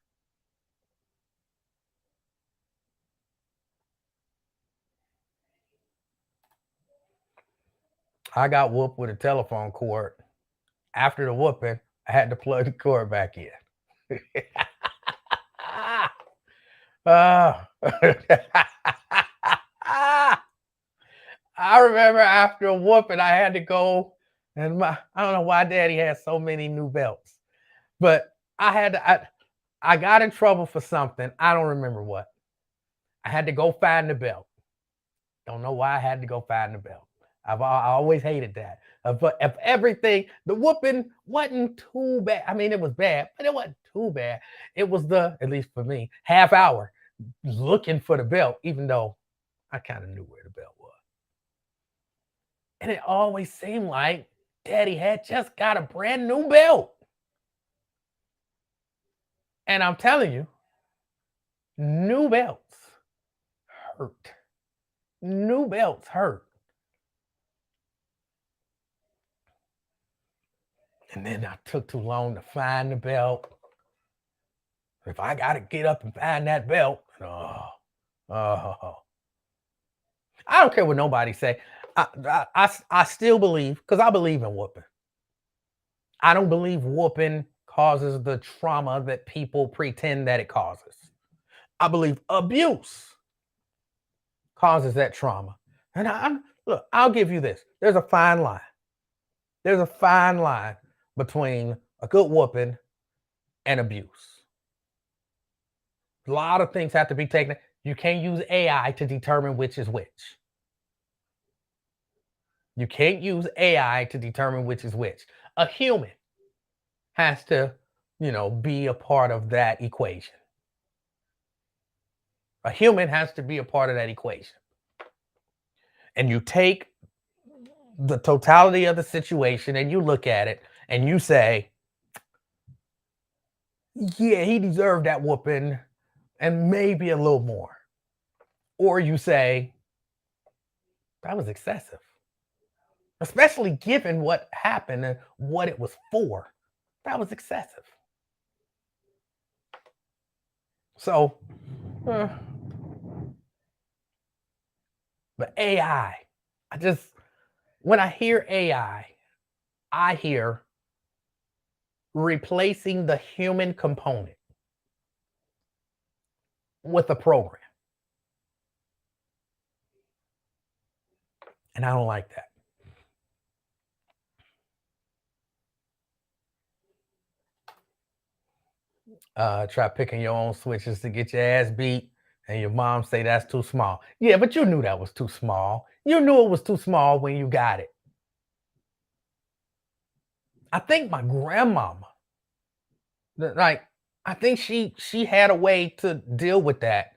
S1: I got whooped with a telephone cord. After the whooping, I had to plug the cord back in. Ah. I remember after a whooping, I had to go and I don't know why daddy had so many new belts, but I got in trouble for something. I don't remember what. I had to go find the belt. Don't know why I had to go find the belt. I always hated that. But if everything, the whooping wasn't too bad. I mean, it was bad, but it wasn't too bad. It was at least for me, half hour looking for the belt, even though I kind of knew where the belt was. And it always seemed like daddy had just got a brand new belt. And I'm telling you, new belts hurt. New belts hurt. And then I took too long to find the belt. If I got to get up and find that belt, oh, I don't care what nobody say. I still believe because I believe in whooping. I don't believe whooping causes the trauma that people pretend that it causes. I believe abuse causes that trauma. And look, I'll give you this. There's a fine line. There's a fine line between a good whooping and abuse. A lot of things have to be taken. You can't use AI to determine which is which. You can't use AI to determine which is which. A human has to, be a part of that equation. A human has to be a part of that equation. And you take the totality of the situation and you look at it and you say, yeah, he deserved that whooping and maybe a little more. Or you say, that was excessive, especially given what happened and what it was for. That was excessive. So, but AI, when I hear AI, I hear replacing the human component with a program. And I don't like that. Try picking your own switches to get your ass beat, and your mom say that's too small. Yeah, but you knew that was too small. You knew it was too small when you got it. I think my grandmama, like, I think she had a way to deal with that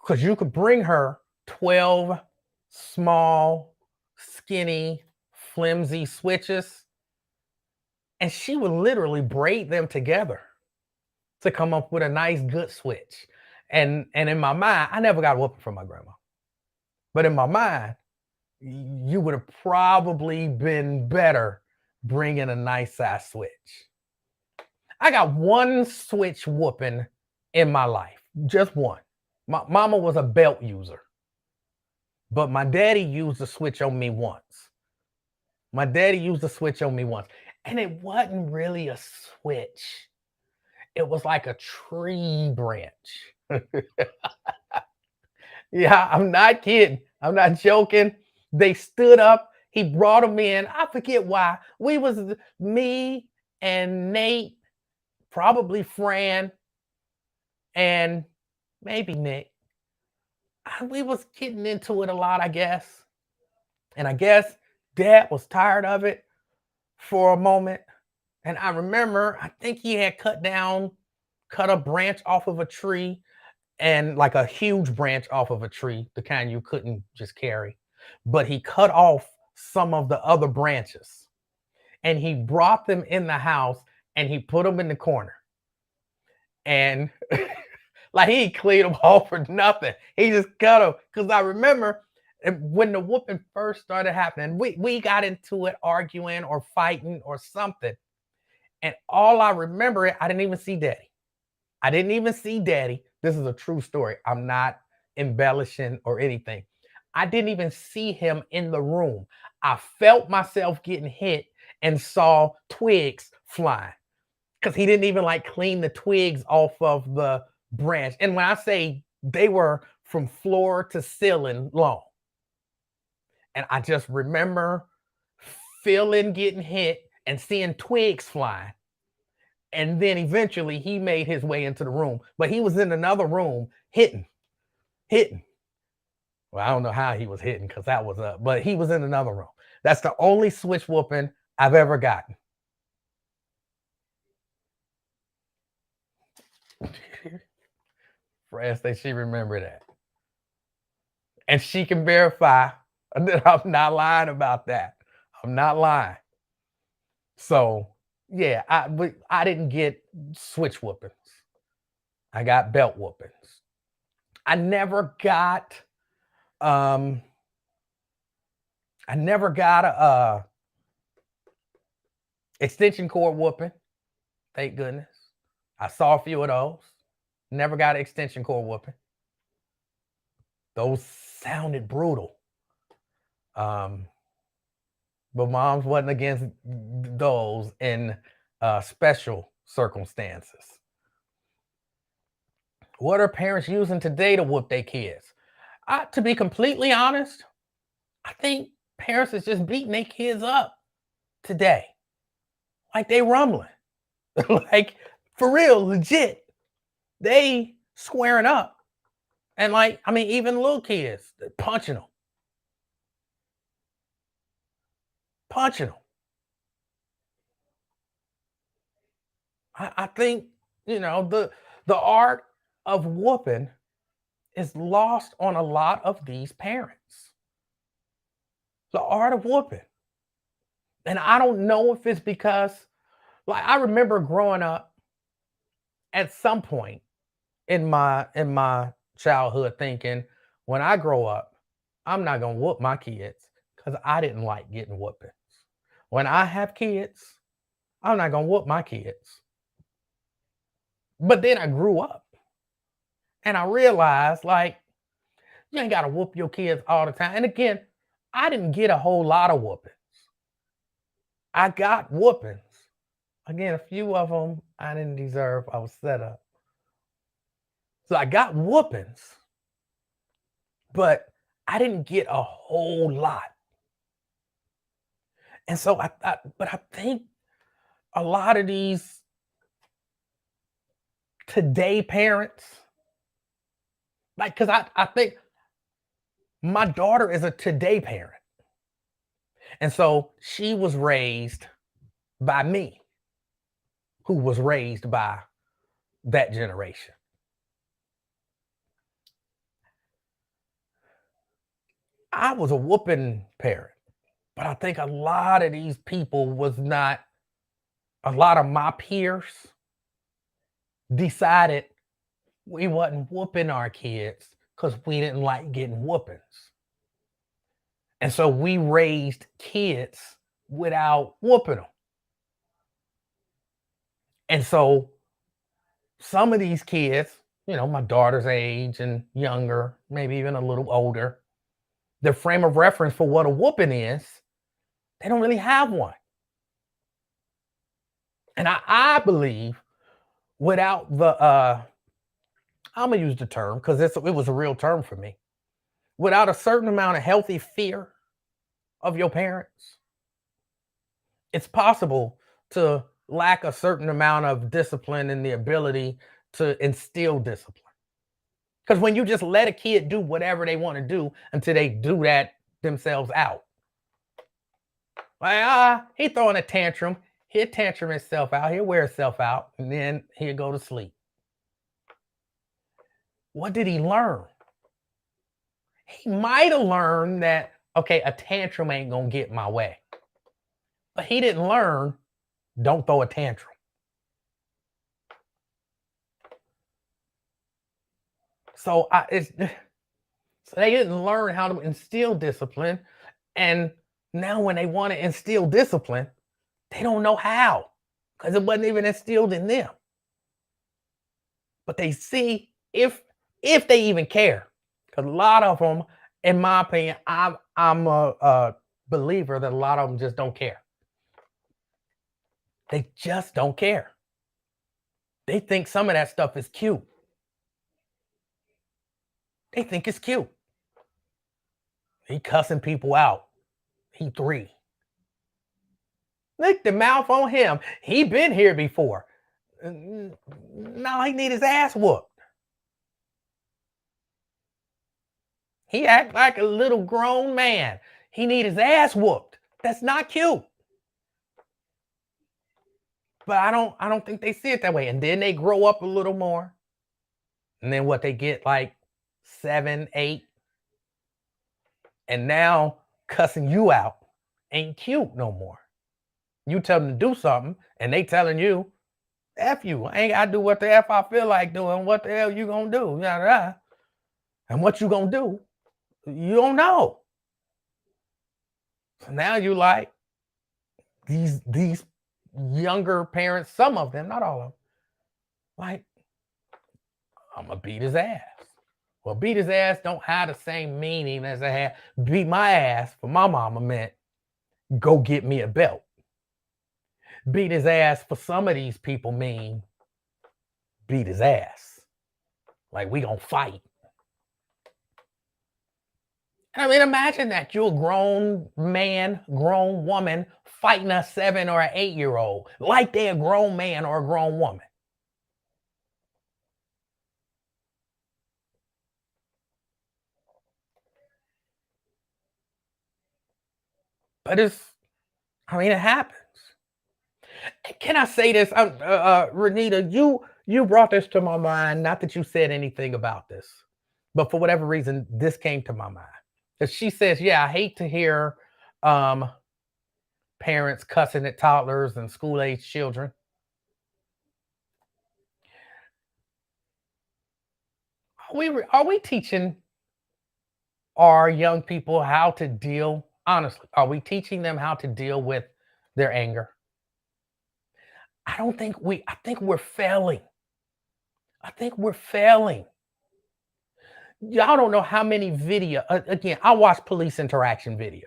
S1: because you could bring her 12 small, skinny, flimsy switches, and she would literally braid them together to come up with a nice, good switch. And in my mind, I never got a whooping from my grandma. But in my mind, you would have probably been better bringing a nice size switch. I got one switch whooping in my life, just one. My mama was a belt user, but my daddy used the switch on me once. My daddy used the switch on me once, and it wasn't really a switch. It was like a tree branch. Yeah, I'm not kidding. I'm not joking. They stood up. He brought him in. I forget why. We was me and Nate, probably Fran, and maybe Nick. We was getting into it a lot, I guess. And I guess Dad was tired of it for a moment. And I remember, I think he had cut a branch off of a tree, and like a huge branch off of a tree, the kind you couldn't just carry. But he cut off some of the other branches and he brought them in the house and he put them in the corner. And like he cleaned them off for nothing. He just cut them. Because I remember when the whooping first started happening, we got into it arguing or fighting or something. And all I remember, I didn't even see Daddy. I didn't even see Daddy. This is a true story. I'm not embellishing or anything. I didn't even see him in the room. I felt myself getting hit and saw twigs flying because he didn't even like clean the twigs off of the branch. And when I say they were from floor to ceiling long, and I just remember feeling getting hit and seeing twigs flying. And then eventually he made his way into the room, but he was in another room hitting. Well, I don't know how he was hitting because that was up, but he was in another room. That's the only switch whooping I've ever gotten. Fran says she remember that. And she can verify that I'm not lying about that. I'm not lying. So yeah, I didn't get switch whoopings. I got belt whoopings. I never got um a extension cord whooping. Thank goodness. I saw a few of those. Never got an extension cord whooping. Those sounded brutal. But moms wasn't against those in special circumstances. What are parents using today to whoop their kids? To be completely honest, I think parents is just beating their kids up today. Like they rumbling. Like for real, legit. They squaring up. And like, I mean, even little kids, punching them. Punching them. I think, the art of whooping is lost on a lot of these parents. The art of whooping. And I don't know if it's because, like, I remember growing up at some point in my childhood thinking, when I grow up, I'm not gonna whoop my kids because I didn't like getting whoopings. When I have kids, I'm not gonna whoop my kids. But then I grew up and I realized, like, you ain't gotta whoop your kids all the time. And again, I didn't get a whole lot of whoopings. I got whoopings. Again, a few of them I didn't deserve. I was set up. So I got whoopings, but I didn't get a whole lot. And so but I think a lot of these today parents, like, because I think my daughter is a today parent. And so she was raised by me, who was raised by that generation. I was a whooping parent, but I think a lot of these people was not, a lot of my peers decided we wasn't whooping our kids because we didn't like getting whoopings. And so we raised kids without whooping them. And so some of these kids, my daughter's age and younger, maybe even a little older, their frame of reference for what a whooping is, they don't really have one. And I believe without the I'm gonna use the term because it was a real term for me. Without a certain amount of healthy fear of your parents, it's possible to lack a certain amount of discipline and the ability to instill discipline. Because when you just let a kid do whatever they want to do until they do that themselves out, like, he throwing a tantrum, he'll tantrum himself out, he'll wear himself out, and then he'll go to sleep. What did he learn? He might have learned that, okay, a tantrum ain't gonna get my way. But he didn't learn, don't throw a tantrum. So so they didn't learn how to instill discipline. And now when they want to instill discipline, they don't know how because it wasn't even instilled in them. But they see if they even care. Because a lot of them, in my opinion, I'm a believer that a lot of them just don't care. They just don't care. They think some of that stuff is cute. They think it's cute. He cussing people out. He 3. Lick the mouth on him. He been here before. No, he need his ass whooped. He act like a little grown man. He need his ass whooped. That's not cute. But I don't think they see it that way. And then they grow up a little more. And then what they get like 7, 8. And now cussing you out ain't cute no more. You tell them to do something and they telling you, F you. I ain't gotta do what the F I feel like doing. What the hell you gonna do? And what you gonna do, you don't know. So now you like these younger parents, some of them, not all of them, like, I'm gonna beat his ass. Well, beat his ass don't have the same meaning as I had beat my ass for my mama meant go get me a belt. Beat his ass for some of these people mean beat his ass. Like we gonna fight. I mean, imagine that you're a grown man, grown woman fighting a 7 or an 8-year-old like they're a grown man or a grown woman. But it happens. Can I say this? Renita, you brought this to my mind. Not that you said anything about this, but for whatever reason, this came to my mind. Because she says, "Yeah, I hate to hear parents cussing at toddlers and school-age children." Are we teaching our young people how to deal? Honestly, are we teaching them how to deal with their anger? I think we're failing. I think we're failing. Y'all don't know how many again, I watch police interaction videos.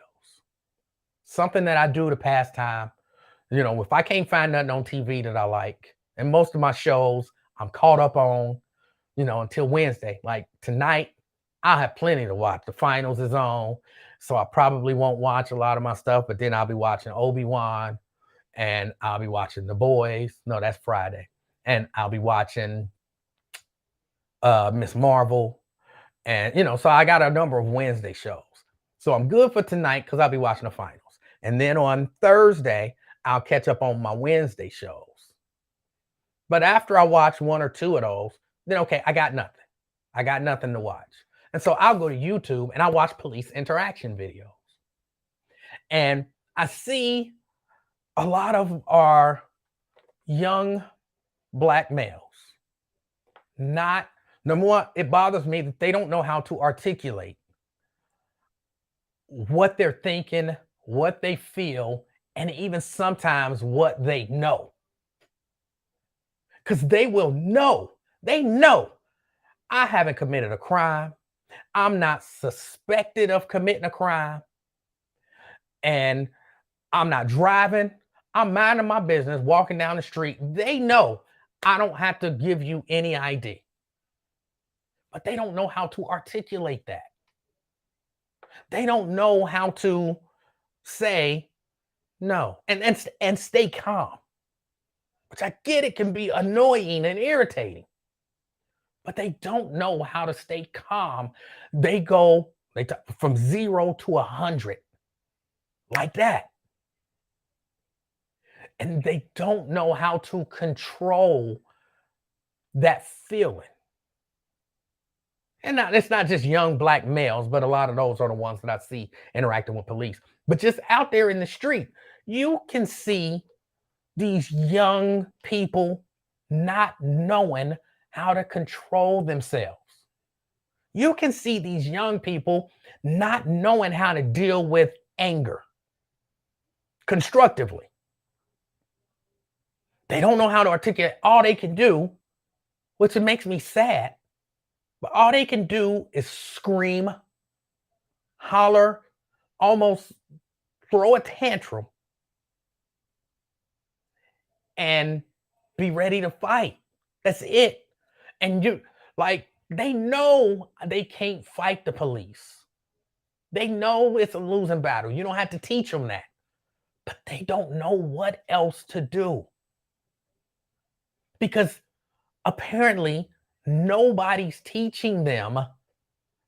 S1: Something that I do to pass time. If I can't find nothing on TV that I like, and most of my shows I'm caught up on, until Wednesday. Like tonight, I'll have plenty to watch. The finals is on, so I probably won't watch a lot of my stuff, but then I'll be watching Obi-Wan and I'll be watching The Boys. No, that's Friday. And I'll be watching Miss Marvel. And so I got a number of Wednesday shows. So I'm good for tonight because I'll be watching the finals. And then on Thursday, I'll catch up on my Wednesday shows. But after I watch 1 or 2 of those, then okay, I got nothing. I got nothing to watch. And so I'll go to YouTube and I watch police interaction videos. And I see a lot of our young Black males not, number one, it bothers me that they don't know how to articulate what they're thinking, what they feel, and even sometimes what they know. Because they will know, they know I haven't committed a crime. I'm not suspected of committing a crime. And I'm not driving. I'm minding my business, walking down the street. They know I don't have to give you any ID. but they don't know how to articulate that. They don't know how to say no and stay calm, which I get it can be annoying and irritating, but they don't know how to stay calm. They talk from 0 to 100 like that. And they don't know how to control that feeling. And it's not just young black males, but a lot of those are the ones that I see interacting with police. But just out there in the street, you can see these young people not knowing how to control themselves. You can see these young people not knowing how to deal with anger constructively. They don't know how to articulate. All they can do, which it makes me sad, but all they can do is scream, holler, almost throw a tantrum, and be ready to fight. That's it. And they know they can't fight the police. They know it's a losing battle. You don't have to teach them that. But they don't know what else to do. Because apparently nobody's teaching them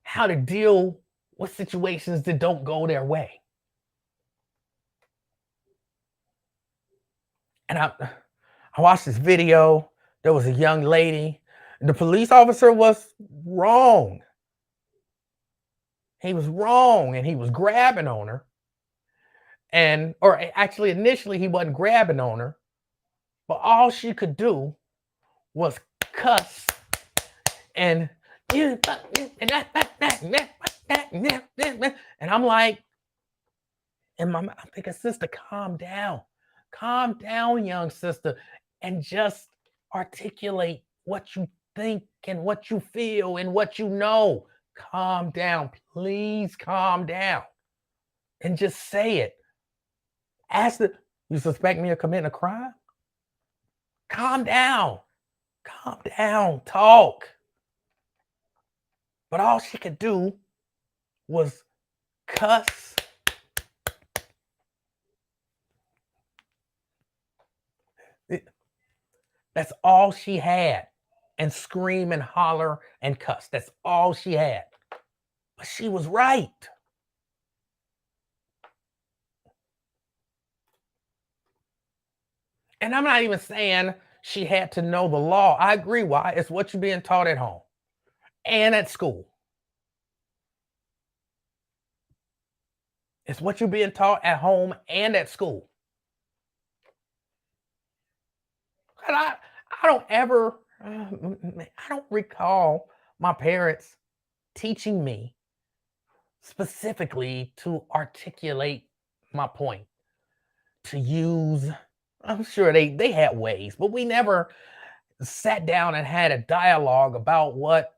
S1: how to deal with situations that don't go their way. And I watched this video. There was a young lady. The police officer was wrong. He was wrong, and he was grabbing on her. Or actually, initially, he wasn't grabbing on her, but all she could do was cuss and I'm like, I'm thinking, sister, calm down, young sister, and just articulate what you think and what you feel and what you know. Calm down, please calm down, and just say it. You suspect me of committing a crime? Calm down, talk. But all she could do was cuss. That's all she had. And scream and holler and cuss. That's all she had. But she was right. And I'm not even saying she had to know the law. I agree. Why? It's what you're being taught at home and at school. It's what you're being taught at home and at school. And I don't recall my parents teaching me specifically to articulate my point, to use. I'm sure they had ways, but we never sat down and had a dialogue about what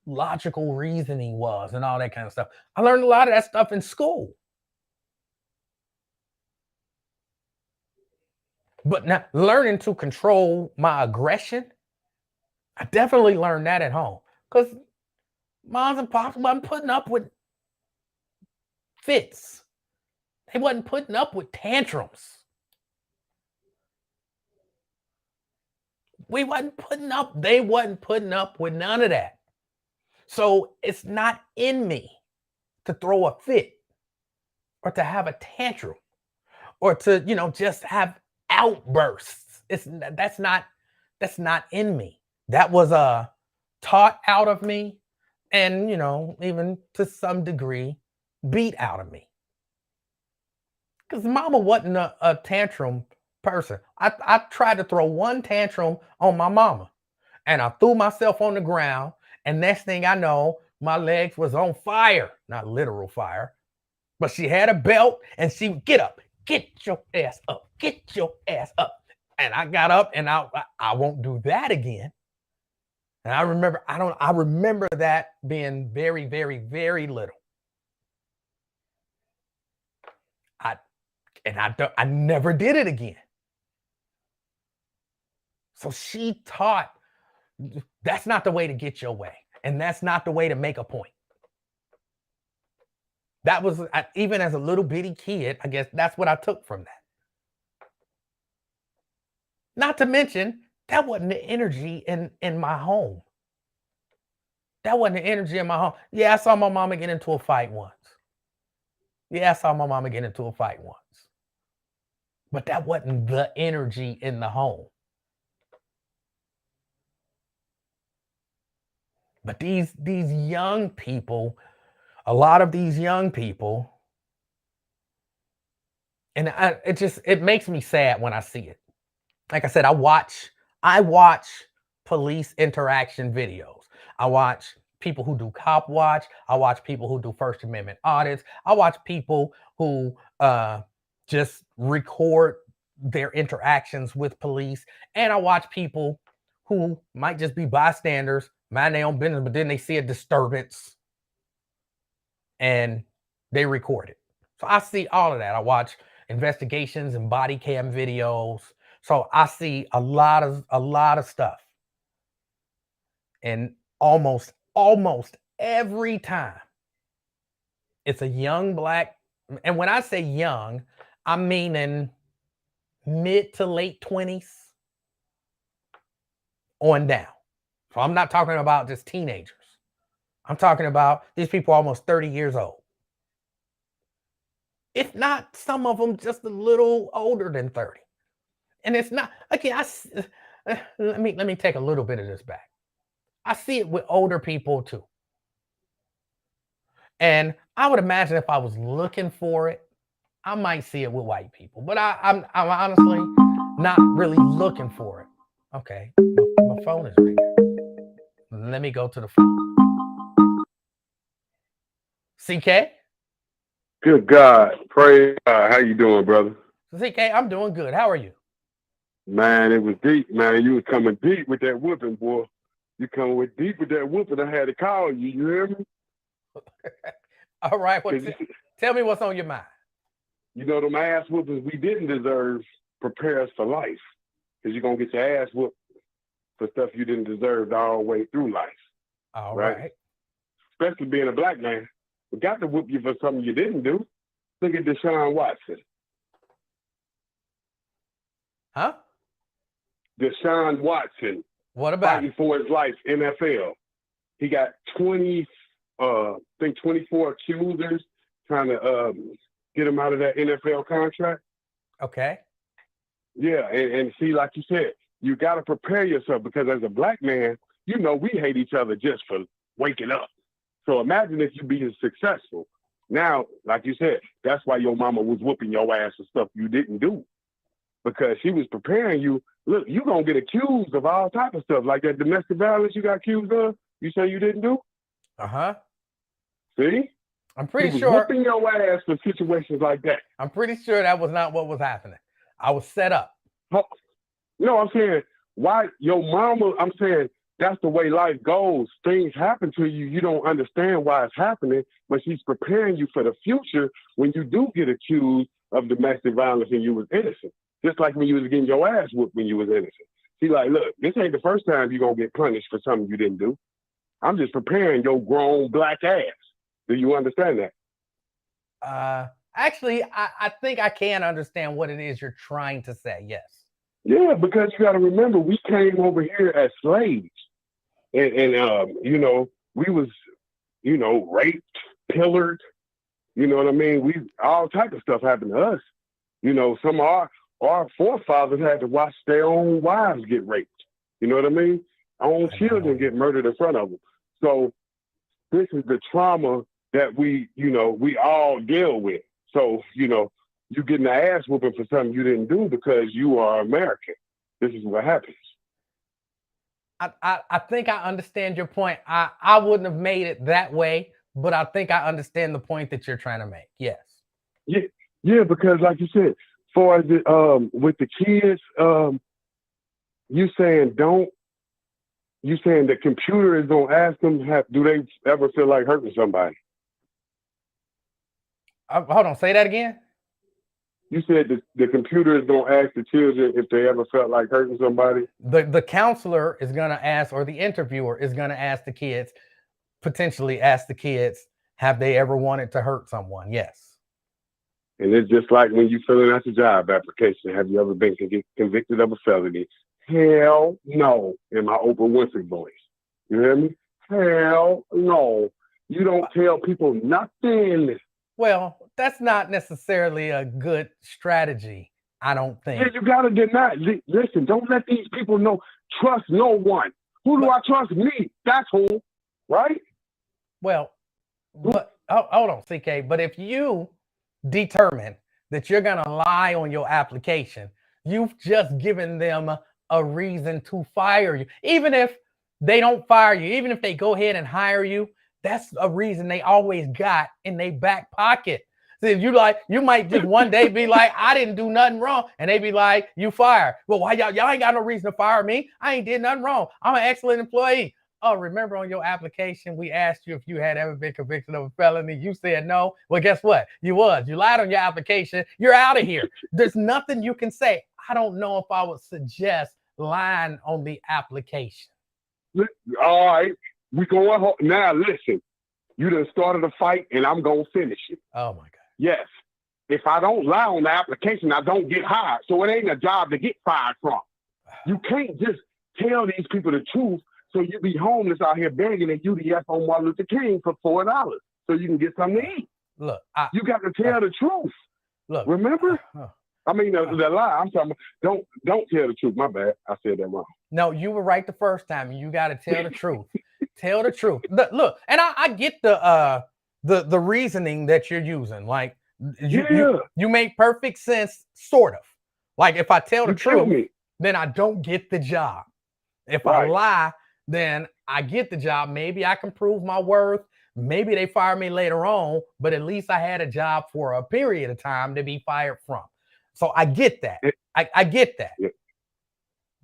S1: logical reasoning was and all that kind of stuff. I learned a lot of that stuff in school. But now learning to control my aggression, I definitely learned that at home. Because moms and pops wasn't putting up with fits. They wasn't putting up with tantrums. They wasn't putting up with none of that. So it's not in me to throw a fit or to have a tantrum or to, just have outbursts. That's not in me. That was taught out of me and, even to some degree beat out of me. Because mama wasn't a tantrum person. I tried to throw one tantrum on my mama and I threw myself on the ground, and next thing I know, my legs was on fire. Not literal fire, but she had a belt and she would get up, get your ass up, get your ass up. And I got up and I won't do that again. And I remember that being very, very, very little. I never did it again. So she taught that's not the way to get your way. And that's not the way to make a point. That was, even as a little bitty kid, I guess that's what I took from that. Not to mention, that wasn't the energy in my home. That wasn't the energy in my home. Yeah, I saw my mama get into a fight once. Yeah, I saw my mama get into a fight once. But that wasn't the energy in the home. But these young people, a lot of these young people, and it makes me sad when I see it. Like I said, I watch police interaction videos. I watch people who do cop watch. I watch people who do First Amendment audits. I watch people who just record their interactions with police. And I watch people who might just be bystanders, mind their own business, but then they see a disturbance and they record it. So I see all of that. I watch investigations and body cam videos. So I see a lot of stuff. And almost every time it's a young black, and when I say young, I'm meaning mid to late 20s on down. So I'm not talking about just teenagers. I'm talking about these people almost 30 years old. If not, some of them just a little older than 30. And it's not, again, let me take a little bit of this back. I see it with older people too. And I would imagine if I was looking for it, I might see it with white people. But I'm honestly not really looking for it. Okay, my phone is ringing. Let me go to the phone. CK?
S2: Good God. Praise God. How you doing, brother?
S1: CK, I'm doing good. How are you?
S2: Man, it was deep, man. You was coming deep with that whooping, boy. You coming with deep with that whooping. I had to call you. You hear me?
S1: All right. Well, tell me what's on your mind.
S2: You know, them ass whoopings we didn't deserve prepare us for life. Because you're going to get your ass whooped for stuff you didn't deserve all the way through life.
S1: All right.
S2: Especially being a black man. We got to whoop you for something you didn't do. Look at Deshaun Watson.
S1: Huh?
S2: Deshaun Watson.
S1: What about
S2: fighting for his life, NFL. He got 24 accusers trying to get him out of that NFL contract.
S1: Okay.
S2: Yeah, and see, like you said, you got to prepare yourself because as a black man, you know we hate each other just for waking up. So imagine if you be successful. Now, like you said, that's why your mama was whooping your ass for stuff you didn't do. Because she was preparing you. Look, you're going to get accused of all type of stuff. Like that domestic violence you got accused of, you say you didn't do?
S1: Uh-huh.
S2: See?
S1: I'm pretty
S2: she was
S1: sure.
S2: Whooping your ass for situations like that.
S1: I'm pretty sure that was not what was happening. I was set up.
S2: No, I'm saying, why your mama, I'm saying, that's the way life goes. Things happen to you. You don't understand why it's happening, but she's preparing you for the future when you do get accused of domestic violence and you was innocent. Just like when you was getting your ass whooped when you was innocent. She's like, look, this ain't the first time you're going to get punished for something you didn't do. I'm just preparing your grown black ass. Do you understand that?
S1: Actually, I think I can understand what it is you're trying to say. Yes.
S2: Yeah, because you got to remember, we came over here as slaves. And you know, we was, you know, raped, pillared. You know what I mean? All type of stuff happened to us. You know, some of our forefathers had to watch their own wives get raped. You know what I mean? Our own children get murdered in front of them. So this is the trauma that we all deal with. So, you know, you getting the ass whooping for something you didn't do because you are American. This is what happens.
S1: I think I understand your point. I wouldn't have made it that way, but I think I understand the point that you're trying to make. Yes.
S2: Yeah, because like you said, far as with the kids, you saying the computer is gonna ask them, do they ever feel like hurting somebody?
S1: Hold on, say that again.
S2: You said the computer is gonna ask the children if they ever felt like hurting somebody.
S1: The counselor is gonna ask, or the interviewer is gonna ask the kids, potentially ask the kids, have they ever wanted to hurt someone? Yes.
S2: And it's just like when you filling out your job application. Have you ever been convicted of a felony? Hell no, in my Oprah Winfrey voice. You hear me? Hell no. You don't tell people nothing.
S1: Well, that's not necessarily a good strategy, I don't think.
S2: Yeah, you gotta deny. Listen, don't let these people know. Trust no one. Who do I trust? Me. That's who. Right?
S1: Well, but hold on, CK. But if you determine that you're going to lie on your application, you've just given them a reason to fire you. Even if they don't fire you, even if they go ahead and hire you, that's a reason they always got in their back pocket. So if you might just one day be like, I didn't do nothing wrong. And they be like, you fired. Well, why y'all ain't got no reason to fire me. I ain't did nothing wrong. I'm an excellent employee. Oh, remember on your application, we asked you if you had ever been convicted of a felony. You said no. Well, guess what? You lied on your application. You're out of here. There's nothing you can say. I don't know if I would suggest lying on the application.
S2: All right. We going home. Now, listen. You done started a fight, and I'm going to finish it.
S1: Oh, my God.
S2: Yes. If I don't lie on the application, I don't get hired. So it ain't a job to get fired from. You can't just tell these people the truth. So you be homeless out here begging at UDF on Martin Luther King for $4 so you can get something to eat.
S1: Look,
S2: you got to tell the truth.
S1: Look,
S2: remember? I mean, the lie. I'm talking about, don't tell the truth. My bad. I said that wrong.
S1: No, you were right the first time. You got to tell the truth. Tell the truth. Look, and I get the reasoning that you're using. Like you make perfect sense, sort of. Like if I tell the truth, then I don't get the job. If I lie, then I get the job. Maybe I can prove my worth. Maybe they fire me later on, but at least I had a job for a period of time to be fired from. So I get that. I get that.
S2: Yeah.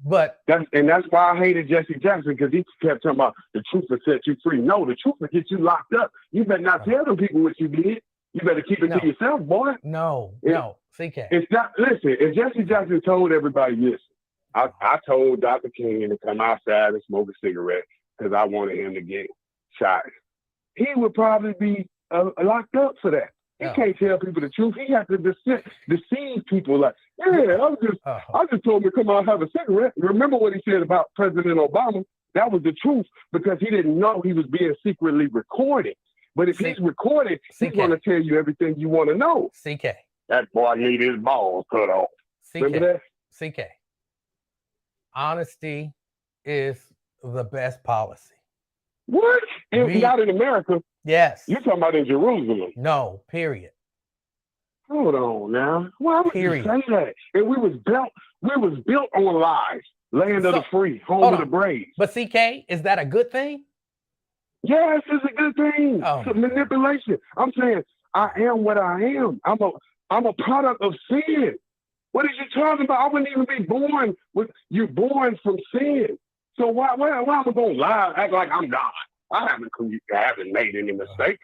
S1: But
S2: that's why I hated Jesse Jackson, because he kept talking about the truth will set you free. No, the truth will get you locked up. You better not tell them people what you did. You better keep it to yourself, boy.
S1: No, CK.
S2: It's not. Listen, if Jesse Jackson told everybody this, I told Dr. King to come outside and smoke a cigarette because I wanted him to get shot. He would probably be locked up for that. He can't tell people the truth. He has to deceive people. Like, I just told him to come out and have a cigarette. Remember what he said about President Obama? That was the truth, because he didn't know he was being secretly recorded. But if he's recorded, he's going to tell you everything you want to know.
S1: CK.
S2: That boy need his balls cut off. Remember that?
S1: CK. Honesty is the best policy.
S2: What? Not in America.
S1: Yes.
S2: You're talking about in Jerusalem.
S1: No, period.
S2: Hold on now. Why would you say that? And we was built on lies. Land of the free, home of the brave.
S1: But CK, is that a good thing?
S2: Yes, it's a good thing. It's manipulation. I'm saying I am what I am. I'm a product of sin. What are you talking about? I wouldn't even be born with you. Born from sin. So why am I gonna lie? Act like I'm God? I haven't made any mistakes.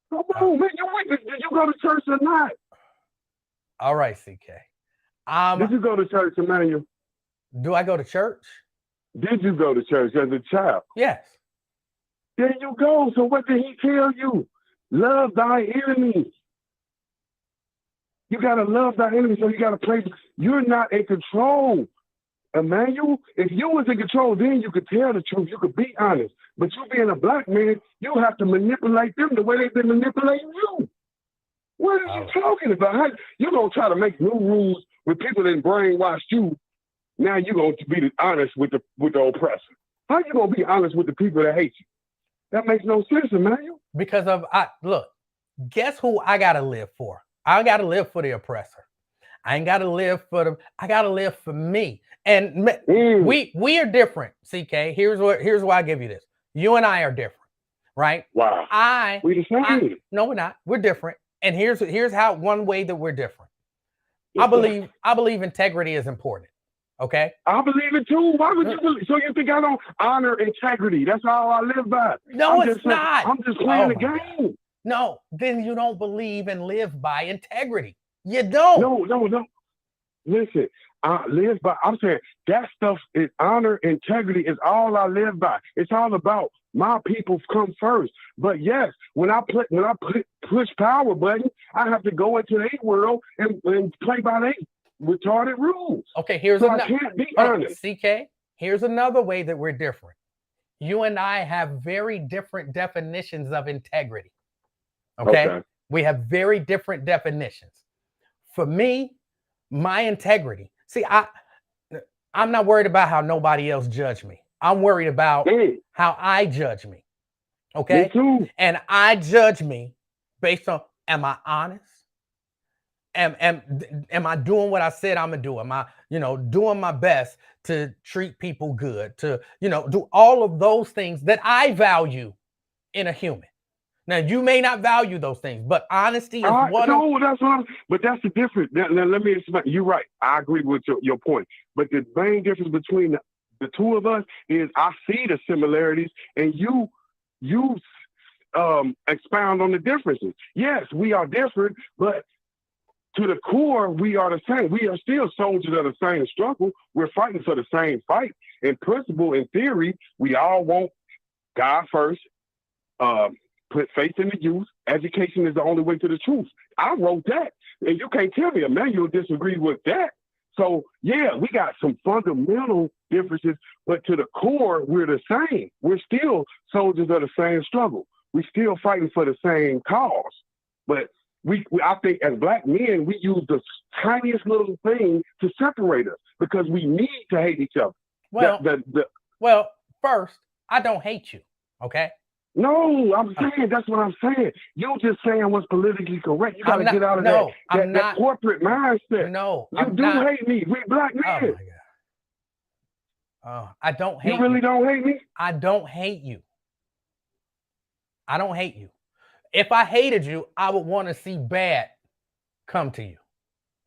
S2: Come on, man. Did you go to church or not?
S1: All right, CK.
S2: Did you go to church, Emanuel?
S1: Do I go to church?
S2: Did you go to church as a child?
S1: Yes.
S2: There you go. So what did he tell you? Love thy enemies. You got to love thy enemies, so you got to play. You're not in control, Emanuel. If you was in control, then you could tell the truth. You could be honest. But you being a black man, you have to manipulate them the way they've been manipulating you. What are you talking about? You're going to try to make new rules with people that brainwashed you. Now you're going to be honest with the oppressor. How you going to be honest with the people that hate you? That makes no sense, Emanuel.
S1: Because look, guess who I got to live for? I got to live for the oppressor. I ain't got to live for them. I got to live for me. And we are different, CK. Here's why I give you this. You and I are different, right?
S2: Wow. We the same.
S1: No, we're not. We're different. And here's how one way that we're different. I believe integrity is important. Okay.
S2: I believe it too. Why would you believe? So you think I don't honor integrity? That's all I live by.
S1: No, it's not.
S2: I'm just playing the game.
S1: God. No, then you don't believe and live by integrity. You don't.
S2: No. Listen, I live by. I'm saying that stuff is honor, integrity is all I live by. It's all about My people come first. But yes, when I push power button, I have to go into their world and play by their retarded rules.
S1: Okay, here's
S2: So I
S1: another.
S2: can't be honest.
S1: CK, here's another way that we're different. You and I have very different definitions of integrity. Okay? We have very different definitions. For me, my integrity. See, I'm not worried about how nobody else judge me. I'm worried about how I judge me. Okay?
S2: Me too.
S1: And I judge me based on, am I honest? Am I doing what I said I'm gonna do? Am I, doing my best to treat people good, to, do all of those things that I value in a human? Now, you may not value those things, but honesty is one
S2: no, that's what but that's the difference. Now, let me explain. You're right. I agree with your point. But the main difference between the two of us is I see the similarities and you expound on the differences. Yes, we are different, but to the core, we are the same. We are still soldiers of the same struggle. We're fighting for the same fight. In principle, in theory, we all want God first, put faith in the youth. Education is the only way to the truth. I wrote that. And you can't tell me Emanuel disagreed with that. So, yeah, we got some fundamental differences, but to the core, we're the same. We're still soldiers of the same struggle. We're still fighting for the same cause. But I think as Black men, we use the tiniest little thing to separate us because we need to hate each other.
S1: Well, first, I don't hate you, okay?
S2: No, I'm saying, that's what I'm saying. You're just saying what's politically correct. You got to get out of that corporate mindset.
S1: No,
S2: you do hate me. We Black men.
S1: Oh, my God. Oh, I don't hate you.
S2: You really don't hate me?
S1: I don't hate you. I don't hate you. If I hated you, I would want to see bad come to you.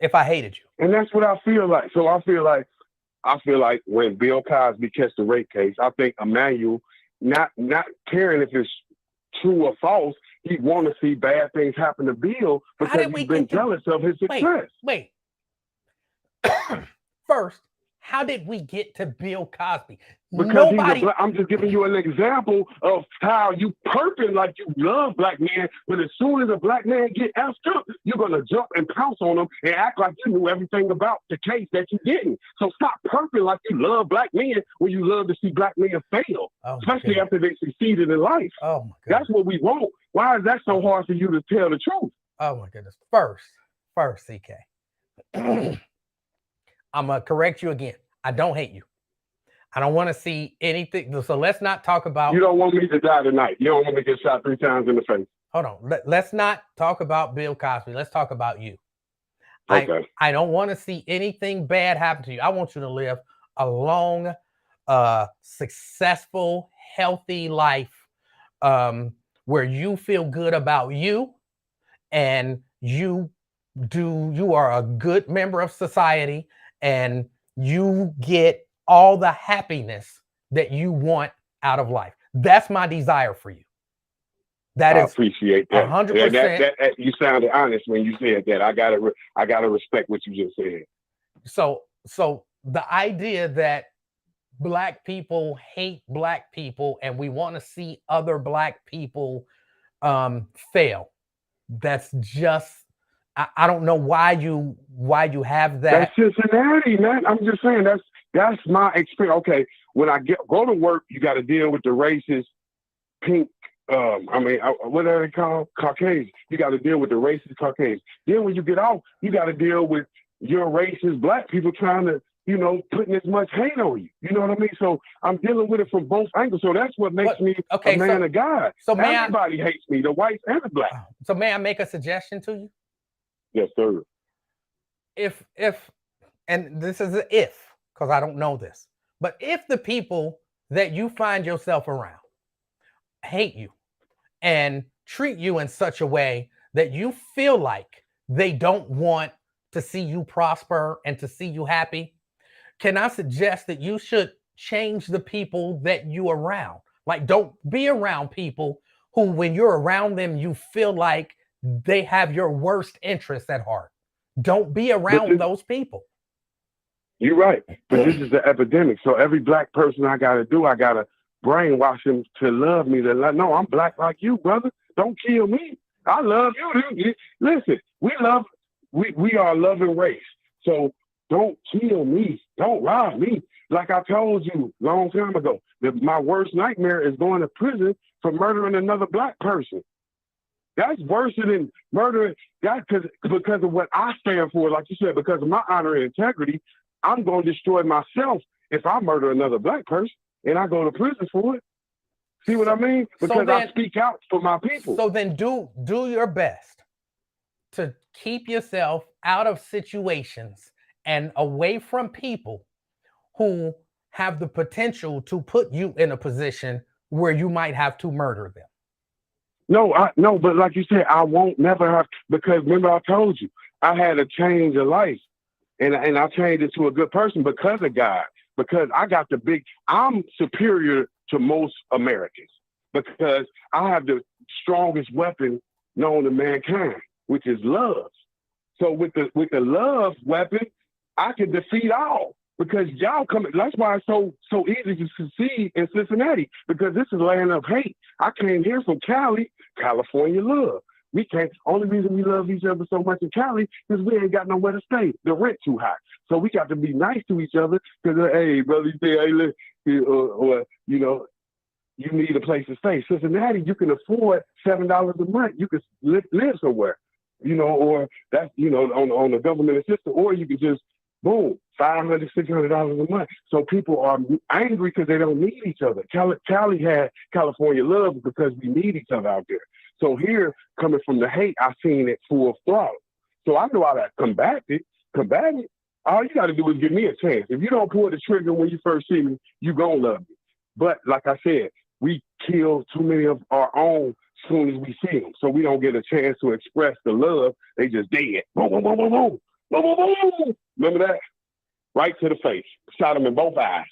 S1: If I hated you.
S2: And that's what I feel like. So I feel like when Bill Cosby catch the rape case, I think Emanuel, not caring if it's true or false, he want to see bad things happen to Bill because he's been jealous of his success.
S1: Wait. First, how did we get to Bill Cosby?
S2: Because I'm just giving you an example of how you perping like you love Black men, but as soon as a Black man get effed up, you're going to jump and pounce on them and act like you knew everything about the case that you didn't. So stop perping like you love Black men when you love to see Black men fail, especially after they succeeded in life.
S1: Oh, my goodness.
S2: That's what we want. Why is that so hard for you to tell the truth?
S1: Oh, my goodness. First, CK. I'm going to correct you again. I don't hate you. I don't want to see anything. So let's not talk about.
S2: You don't want me to die tonight. You don't want me to get shot 3 times in the face.
S1: Hold on. Let's not talk about Bill Cosby. Let's talk about you.
S2: Okay.
S1: I don't want to see anything bad happen to you. I want you to live a long, successful, healthy life where you feel good about you and you are a good member of society and you get all the happiness that you want out of life. That's my desire for you. I
S2: appreciate that.
S1: 100%.
S2: You sounded honest when you said that. I gotta respect what you just said.
S1: So the idea that Black people hate Black people and we want to see other Black people fail. That's just, I don't know why you have that.
S2: That's Cincinnati, man. I'm just saying that's my experience. Okay, when I go to work, you got to deal with the racist pink. What are they called? Caucasians. You got to deal with the racist Caucasians. Then when you get off, you got to deal with your racist Black people trying to, putting as much hate on you. You know what I mean? So I'm dealing with it from both angles. So that's what makes me a man of God. So everybody hates me, the whites and the Blacks.
S1: So may I make a suggestion to you?
S2: Yes, sir.
S1: If and this is an if, because I don't know this, but if the people that you find yourself around hate you and treat you in such a way that you feel like they don't want to see you prosper and to see you happy, can I suggest that you should change the people that you around? Like, don't be around people who, when you're around them, you feel like they have your worst interests at heart. Don't be around those people.
S2: You're right. But this is the epidemic. So every Black person I got to brainwash them to love me. No, I'm black like you, brother. Don't kill me. I love you. Listen, we are a loving race. So don't kill me. Don't rob me. Like I told you a long time ago, that my worst nightmare is going to prison for murdering another black person. That's worse than murdering. That because of what I stand for, like you said, because of my honor and integrity, I'm going to destroy myself if I murder another black person and I go to prison for it. See what I mean? Because I speak out for my people.
S1: So then do your best to keep yourself out of situations and away from people who have the potential to put you in a position where you might have to murder them.
S2: No, but like you said, I won't never have, because remember I told you, I had a change of life and I changed it to a good person because of God, because I'm superior to most Americans because I have the strongest weapon known to mankind, which is love. So with the love weapon, I can defeat all. Because y'all come, that's why it's so easy to succeed in Cincinnati, because this is land of hate. I came here from Cali, California love. We can't, only reason we love each other so much in Cali is we ain't got nowhere to stay. The rent too high. So we got to be nice to each other because, hey, brother, you say, hey, look, you know, you need a place to stay. Cincinnati, you can afford $7 a month. You can live somewhere, you know, or that's, you know, on the government assistance, or you can just, boom, $500, $600 a month. So people are angry because they don't need each other. Cali had California love because we need each other out there. So here, coming from the hate, I've seen it full throttle. So I know how to combat it. All you got to do is give me a chance. If you don't pull the trigger when you first see me, you gonna love me. But like I said, we kill too many of our own as soon as we see them. So we don't get a chance to express the love. They just dead. Boom, boom, boom, boom, boom. Boom, boom, boom. Remember that? Right to the face. Shot him in both eyes.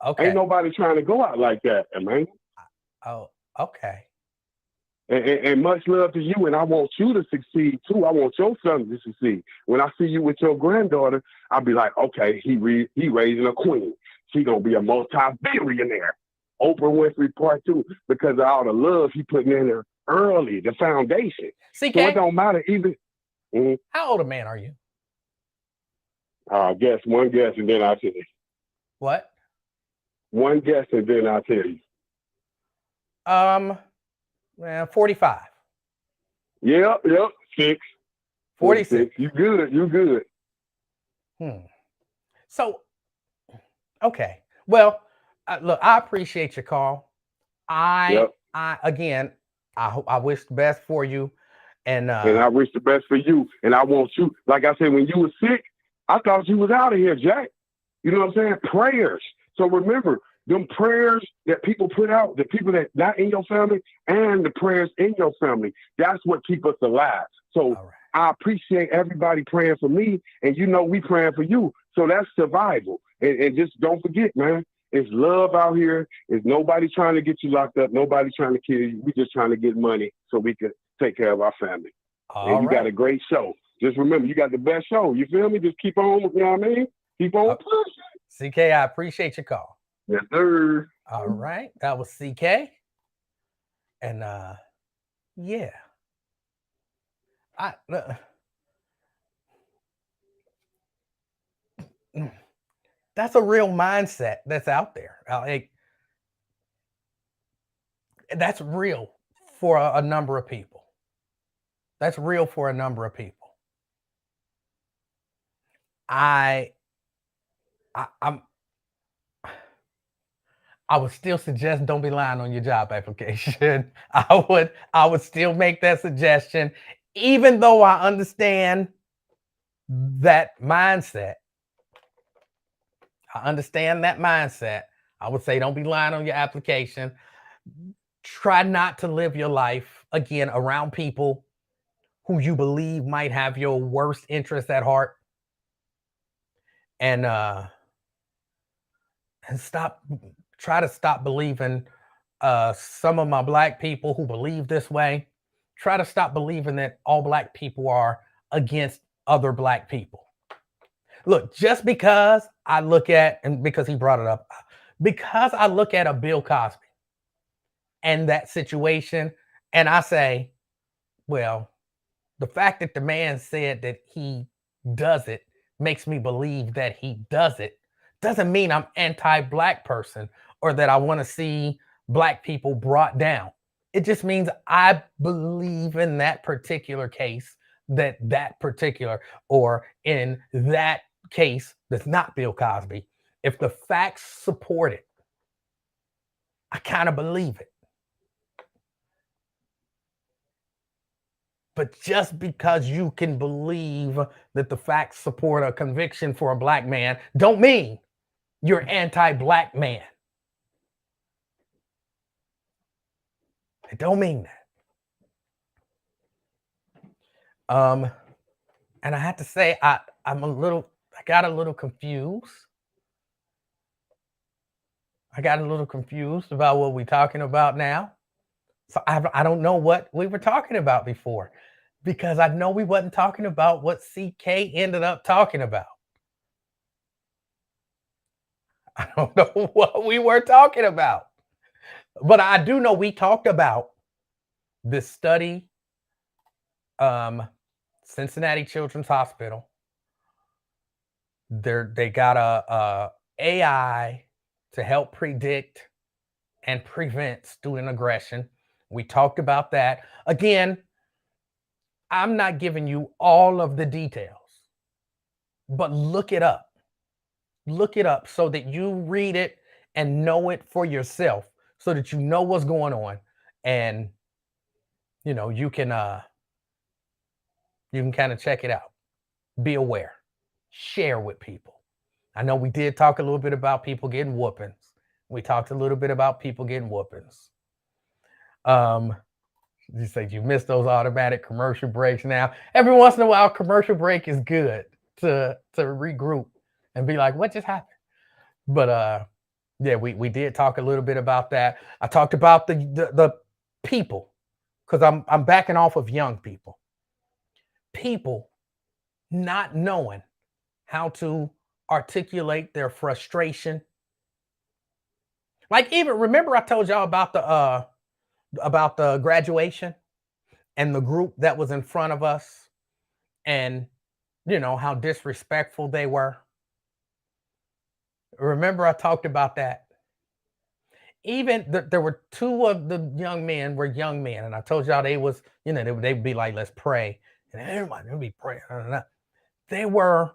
S1: Okay.
S2: Ain't nobody trying to go out like that, man.
S1: Oh, okay.
S2: And much love to you, and I want you to succeed too. I want your son to succeed. When I see you with your granddaughter, I'll be like, okay, he raising a queen. She gonna be a multi-billionaire. Oprah Winfrey Part 2, because of all the love he putting in her early, the foundation.
S1: CK,
S2: so it don't matter even.
S1: How old a man are you?
S2: One guess, and then I'll tell you.
S1: What?
S2: One guess, and then I'll tell you.
S1: 45.
S2: Yep, 6.
S1: 46.
S2: You good.
S1: So, okay. Well, look, I appreciate your call. I wish the best for you. And
S2: I wish the best for you. And I want you, like I said, when you were sick, I thought you was out of here, Jack. You know what I'm saying? Prayers. So remember, them prayers that people put out, the people that not in your family, and the prayers in your family, that's what keep us alive. So right. I appreciate everybody praying for me, and you know we praying for you. So that's survival. And just don't forget, man, it's love out here. It's nobody trying to get you locked up. Nobody trying to kill you. We just trying to get money so we can take care of our family. And you got a great show. Just remember, you got the best show. You feel me? Just keep on, you know what I mean? Keep on pushing.
S1: CK, I appreciate your call.
S2: Yes, sir.
S1: All right. That was CK. And yeah. That's a real mindset that's out there. That's real for a number of people. That's real for a number of people. I would still suggest don't be lying on your job application. I would still make that suggestion, even though I understand that mindset. I would say don't be lying on your application. Try not to live your life, again, around people who you believe might have your worst interests at heart. And try to stop believing some of my black people who believe this way. Try to stop believing that all black people are against other black people. Look, just because I look at, and because he brought it up, Because I look at a Bill Cosby and that situation and I say, well, the fact that the man said that he does it makes me believe that he does it doesn't mean I'm anti-black person or that I want to see black people brought down. It just means I believe in that particular case that particular or in that case that's not Bill Cosby. If the facts support it, I kind of believe it. But just because you can believe that the facts support a conviction for a black man, don't mean you're anti-black man. It don't mean that. And I have to say, I got a little confused. I got a little confused about what we're talking about now. So I don't know what we were talking about before because I know we wasn't talking about what CK ended up talking about. I don't know what we were talking about, but I do know we talked about this study, Cincinnati Children's Hospital. They got a AI to help predict and prevent student aggression. We talked about that. Again, I'm not giving you all of the details, but look it up. Look it up so that you read it and know it for yourself so that you know what's going on and you can kind of check it out. Be aware. Share with people. I know we did talk a little bit about people getting whoopings. We talked a little bit about people getting whoopings. You said you missed those automatic commercial breaks. Now, every once in a while, commercial break is good to regroup and be like, what just happened? But yeah, we did talk a little bit about that. I talked about the people because I'm backing off of young people. People not knowing how to articulate their frustration. Like even remember I told y'all about the graduation and the group that was in front of us and how disrespectful they were. Remember I talked about that. Even there were two of the young men were young men, and I told y'all they was they'd be like, let's pray, and everybody would be praying. They were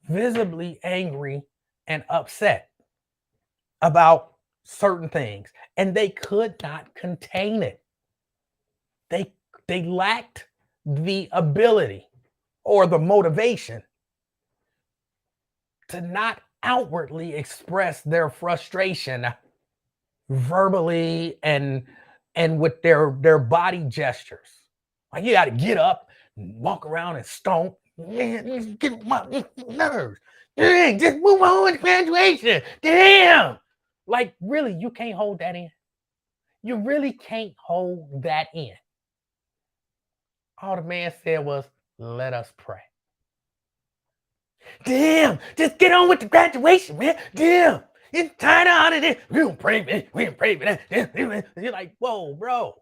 S1: visibly angry and upset about certain things, and they could not contain it. They lacked the ability or the motivation to not outwardly express their frustration verbally and with their body gestures. Like you got to get up and walk around and stomp. Man, get my nerves. Dang, just move on to graduation. Damn. Like really, you can't hold that in. You really can't hold that in. All the man said was, let us pray. Damn, just get on with the graduation, man. Damn. It's tired of all of this. We don't pray, man. We don't pray for that. You're like, whoa, bro.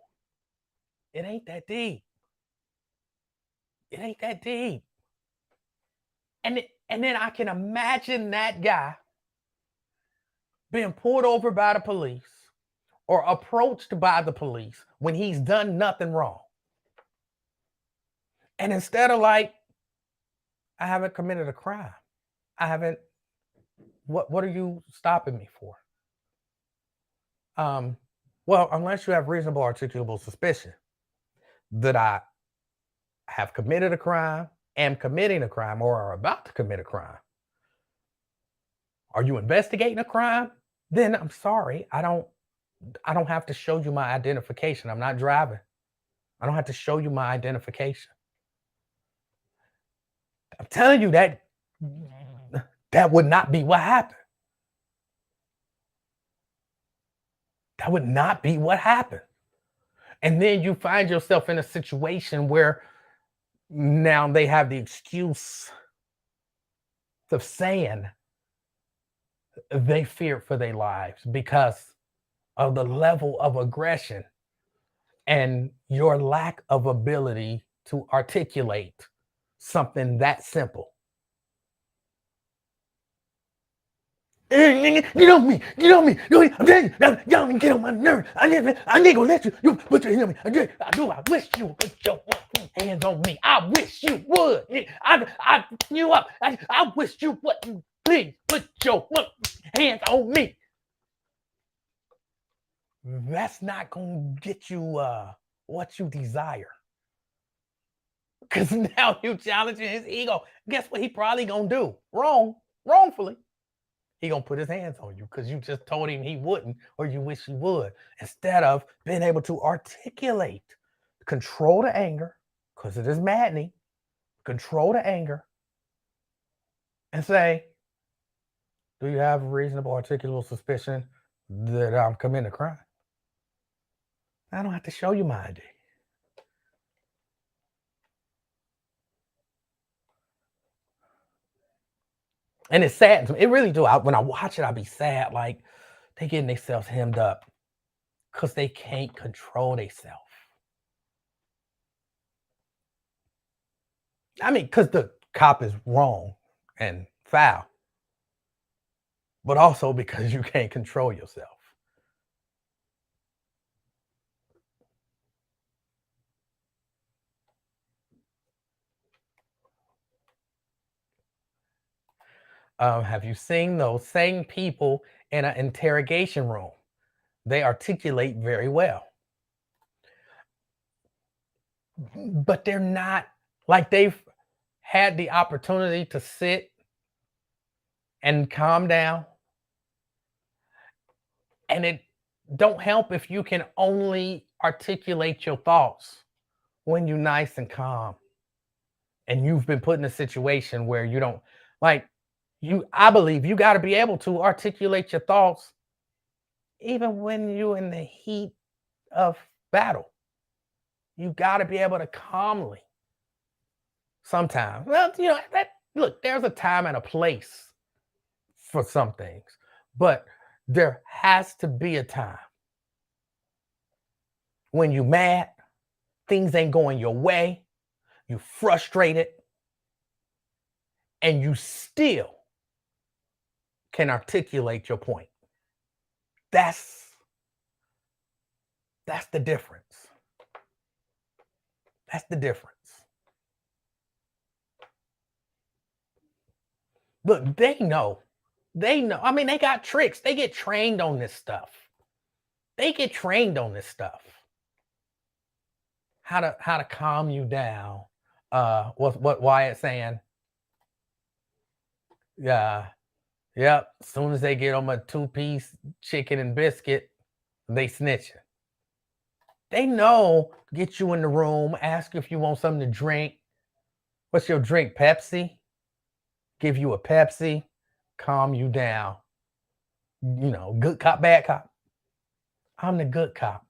S1: It ain't that deep. It ain't that deep. And then I can imagine that guy being pulled over by the police or approached by the police when he's done nothing wrong. And instead of like, I haven't committed a crime. I haven't. What are you stopping me for? Well, unless you have reasonable articulable suspicion that I have committed a crime, am committing a crime, or are about to commit a crime. Are you investigating a crime? Then I'm sorry, I don't have to show you my identification. I'm not driving. I don't have to show you my identification. I'm telling you that would not be what happened. That would not be what happened. And then you find yourself in a situation where now they have the excuse of saying they feared for their lives because of the level of aggression and your lack of ability to articulate something that simple. Hey, nigga, get on me, get on me. I'm telling you, y'all get on my nerves. I ain't gonna let you put your hands on me. I wish you would put your hands on me. I wish you would. I you up. I wish you would. Please put your hands on me. That's not gonna get you what you desire. Because now you challenging his ego. Guess what he probably gonna do? Wrongfully. He gonna put his hands on you because you just told him he wouldn't, or you wish he would, instead of being able to articulate, control the anger, because it is maddening, control the anger, and say, do you have a reasonable articulable suspicion that I'm committing a crime? I don't have to show you my ID. And it saddens me. It really do. When I watch it, I'll be sad. Like, they getting themselves hemmed up because they can't control themselves. I mean, because the cop is wrong and foul, but also because you can't control yourself. Have you seen those same people in an interrogation room? They articulate very well, but they're not like they've had the opportunity to sit and calm down. And it don't help if you can only articulate your thoughts when you're nice and calm and you've been put in a situation where you don't like I believe you got to be able to articulate your thoughts even when you're in the heat of battle. You got to be able to calmly sometimes. Well, look, there's a time and a place for some things, but there has to be a time when you're mad, things ain't going your way, you're frustrated, and you still can articulate your point. That's the difference. That's the difference. Look, they know. They know. I mean, they got tricks. They get trained on this stuff. How to calm you down. What Wyatt's saying? Yeah. Yep. As soon as they get on a 2-piece chicken and biscuit, they snitching. They know, get you in the room, ask if you want something to drink. What's your drink? Pepsi? Give you a Pepsi, calm you down. Good cop, bad cop. I'm the good cop.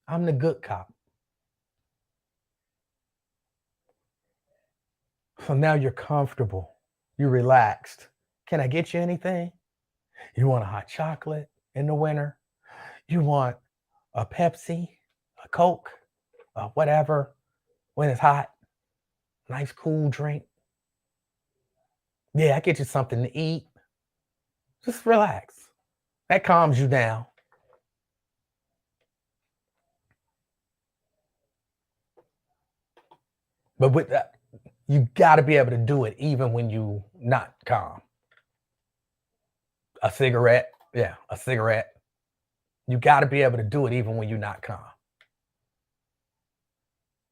S1: I'm the good cop. So now you're comfortable. You're relaxed. Can I get you anything? You want a hot chocolate in the winter? You want a Pepsi, a Coke, whatever, when it's hot? Nice cool drink. Yeah, I get you something to eat. Just relax. That calms you down. But with that, you got to be able to do it even when you not calm. A cigarette, yeah, a cigarette. You got to be able to do it even when you're not calm.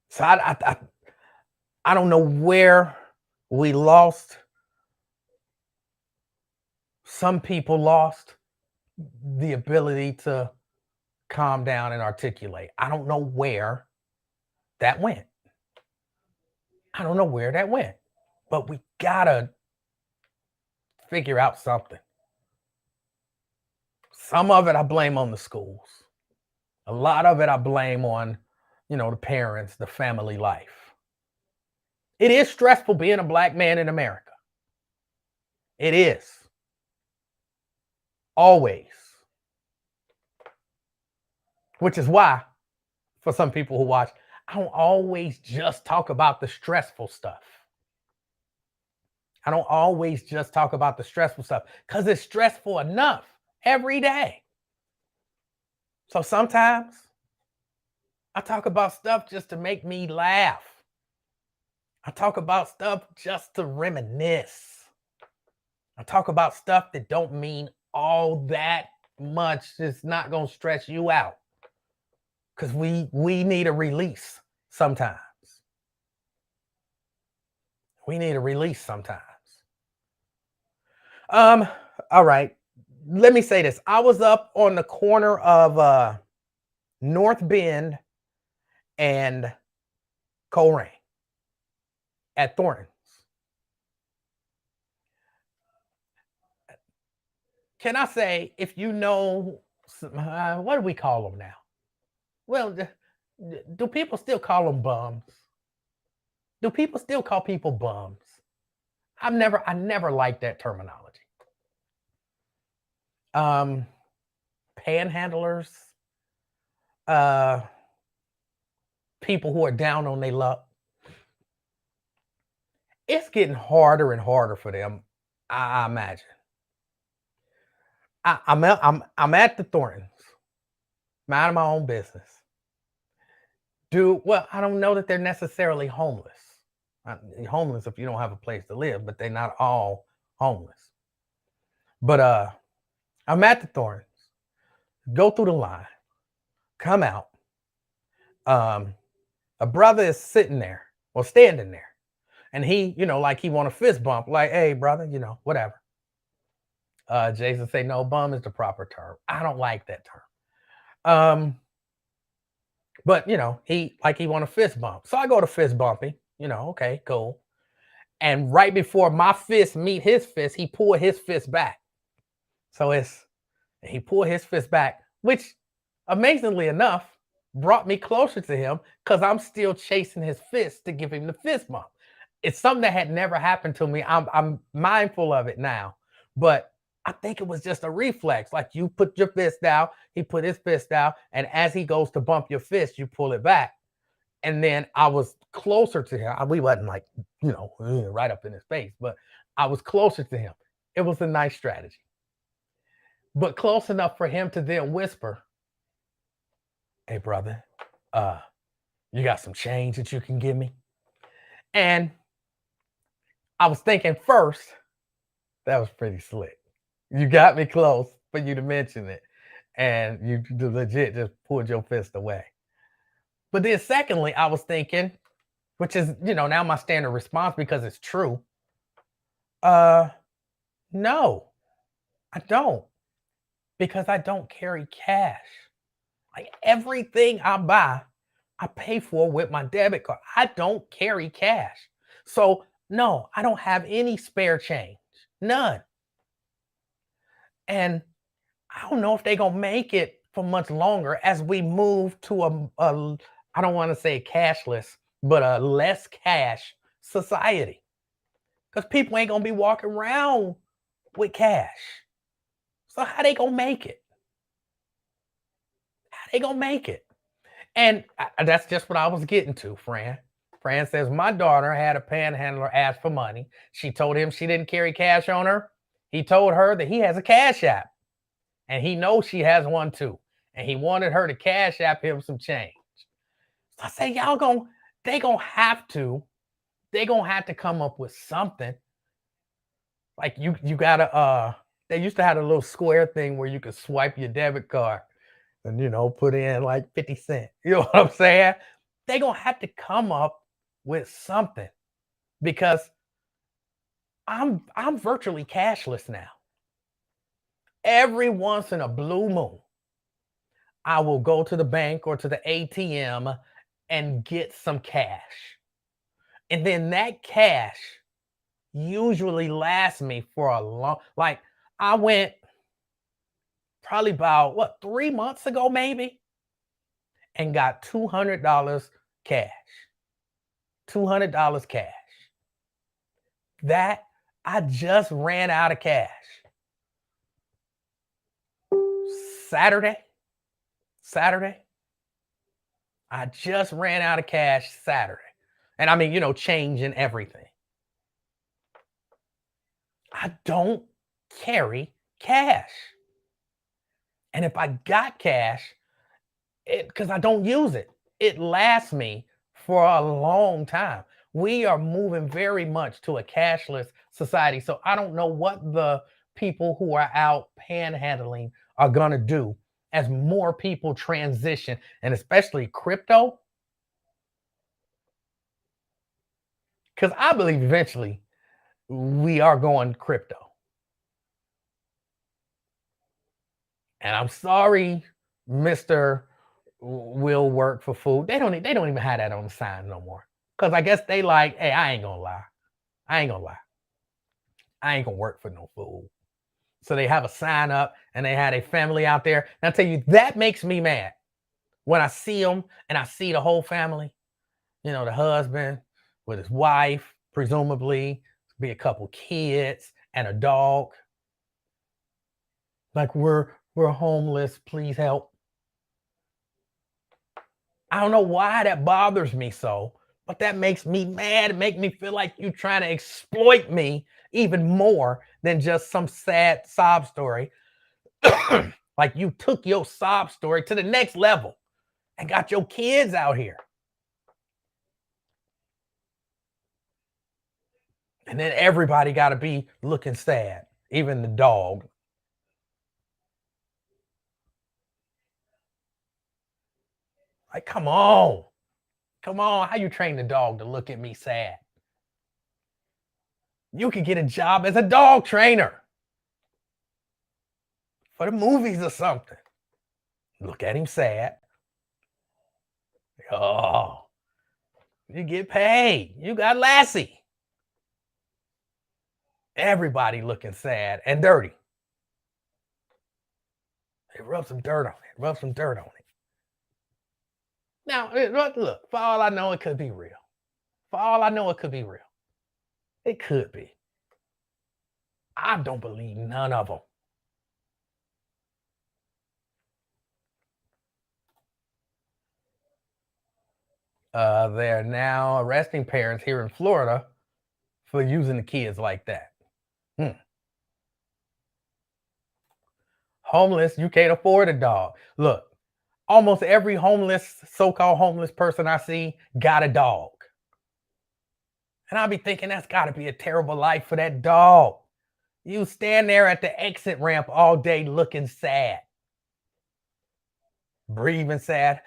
S1: So I don't know where we lost. Some people lost the ability to calm down and articulate. I don't know where that went. But we gotta figure out something. Some of it I blame on the schools. A lot of it I blame on, the parents, the family life. It is stressful being a black man in America. It is. Always. Which is why, for some people who watch, I don't always just talk about the stressful stuff. I don't always just talk about the stressful stuff because it's stressful enough every day. So sometimes I talk about stuff just to make me laugh. I talk about stuff just to reminisce. I talk about stuff that don't mean all that much. It's not going to stress you out because we need a release sometimes. We need a release sometimes. Um, all right. Let me say this. I was up on the corner of North Bend and Colerain at Thornton's. Can I say, if you know, what do we call them now? Well, do people still call them bums? Do people still call people bums? I never liked that terminology. Panhandlers, uh, people who are down on their luck. It's getting harder and harder for them, I imagine. I'm at the Thorntons, minding my own business. Well, I don't know that they're necessarily homeless. Homeless if you don't have a place to live, but they're not all homeless. But I'm at the Thorntons, go through the line, come out. A brother is sitting there or standing there, and he, like he want a fist bump, like, hey, brother, whatever. Jason say, no, bum is the proper term. I don't like that term. But he want a fist bump. So I go to fist bumping, okay, cool. And right before my fist meet his fist, he pulled his fist back. So he pulled his fist back, which amazingly enough brought me closer to him because I'm still chasing his fist to give him the fist bump. It's something that had never happened to me. I'm mindful of it now, but I think it was just a reflex. Like you put your fist down, he put his fist down, and as he goes to bump your fist, you pull it back. And then I was closer to him. We wasn't like, right up in his face, but I was closer to him. It was a nice strategy. But close enough for him to then whisper, hey, brother, you got some change that you can give me? And I was thinking first, that was pretty slick. You got me close for you to mention it. And you legit just pulled your fist away. But then secondly, I was thinking, which is, now my standard response because it's true. No, I don't. Because I don't carry cash. Like everything I buy, I pay for with my debit card. I don't carry cash. So no, I don't have any spare change. None. And I don't know if they're gonna make it for much longer as we move to a I don't want to say cashless, but a less cash society. Because people ain't gonna be walking around with cash. So how they gonna make it? How they gonna make it? And that's just what I was getting to, Fran. Fran says, my daughter had a panhandler ask for money. She told him she didn't carry cash on her. He told her that he has a cash app. And he knows she has one too. And he wanted her to cash app him some change. So I say, they're gonna have to come up with something. Like you gotta they used to have a little square thing where you could swipe your debit card and put in like 50 cents. You know what I'm saying? They're gonna have to come up with something because I'm virtually cashless now. Every once in a blue moon, I will go to the bank or to the ATM and get some cash. And then that cash usually lasts me for a long, like I went probably about 3 months ago, maybe, and got $200 cash. $200 cash. That I just ran out of cash. Saturday, I just ran out of cash Saturday. And I mean, change and everything. I don't carry cash. And if I got cash, because I don't use it, it lasts me for a long time. We are moving very much to a cashless society. So I don't know what the people who are out panhandling are going to do as more people transition, and especially crypto. Because I believe eventually we are going crypto. And I'm sorry, Mr. Will work for food. They don't even have that on the sign no more. Because I guess they like, hey, I ain't gonna lie. I ain't gonna work for no food. So they have a sign up and they had a family out there. And I tell you, that makes me mad when I see them and I see the whole family, the husband with his wife, presumably, be a couple kids and a dog. Like, we're homeless, please help. I don't know why that bothers me so, but that makes me mad. It makes me feel like you're trying to exploit me even more than just some sad sob story. Like, you took your sob story to the next level and got your kids out here. And then everybody got to be looking sad, even the dog. Like, come on. How you train the dog to look at me sad? You could get a job as a dog trainer for the movies or something. Look at him sad. Oh, you get paid. You got Lassie. Everybody looking sad and dirty. They rub some dirt on it. Now, look, for all I know, it could be real. It could be. I don't believe none of them. They're now arresting parents here in Florida for using the kids like that. Homeless, you can't afford a dog. Look, almost every so-called homeless person I see got a dog. And I'll be thinking that's got to be a terrible life for that dog. You stand there at the exit ramp all day looking sad. Breathing sad.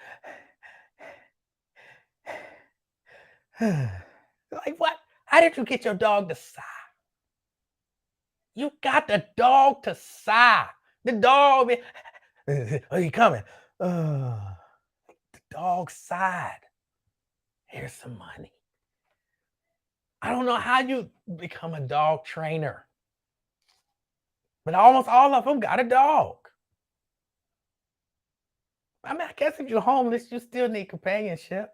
S1: Like, what? How did you get your dog to sigh? You got the dog to sigh. The dog, are you coming? The dog sighed. Here's some money. I don't know how you become a dog trainer, but almost all of them got a dog. I mean, I guess if you're homeless, you still need companionship.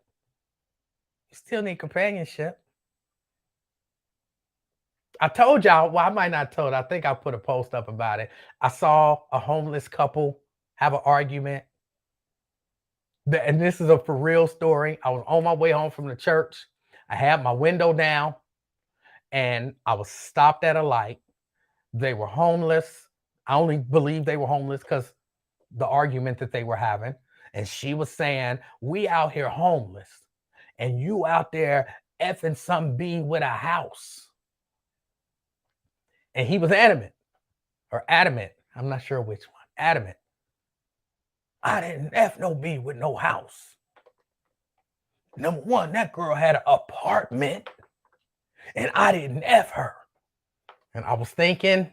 S1: I told y'all, well, I might not told, I think I put a post up about it. I saw a homeless couple have an argument. And this is a for real story. I was on my way home from the church. I had my window down and I was stopped at a light. They were homeless. I only believe they were homeless because the argument that they were having. And she was saying, we out here homeless and you out there effing some B with a house. And he was adamant. I'm not sure which one. Adamant. I didn't F no B with no house. Number one, that girl had an apartment and I didn't F her. And I was thinking,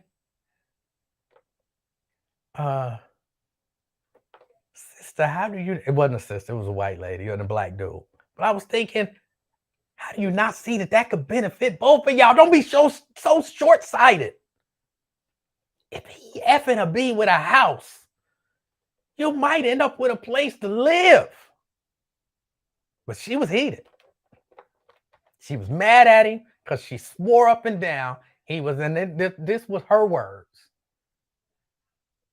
S1: sister, how do you, it wasn't a sister, it was a white lady and a black dude. But I was thinking, how do you not see that could benefit both of y'all? Don't be so short-sighted. If he effing a B with a house, you might end up with a place to live. But she was heated. She was mad at him because she swore up and down he was in it. This was her words.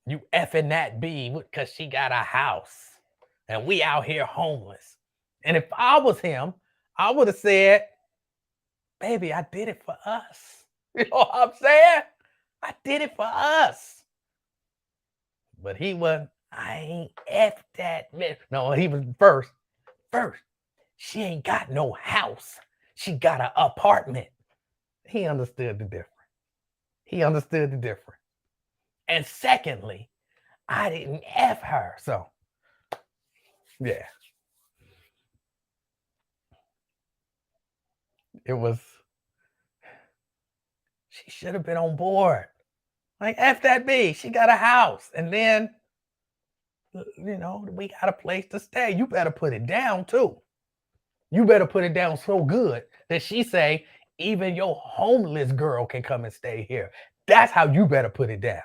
S1: You effing that B because she got a house and we out here homeless. And if I was him, I would have said, baby, I did it for us. You know what I'm saying? I did it for us. But he wasn't, I ain't F that man. No, he was first. She ain't got no house. She got an apartment. He understood the difference. He understood the difference. And secondly, I didn't F her. So, yeah. It was, she should have been on board. Like, F that B. She got a house. And then, you know, we got a place to stay. You better put it down too. You better put it down so good that she say, even your homeless girl can come and stay here. That's how you better put it down.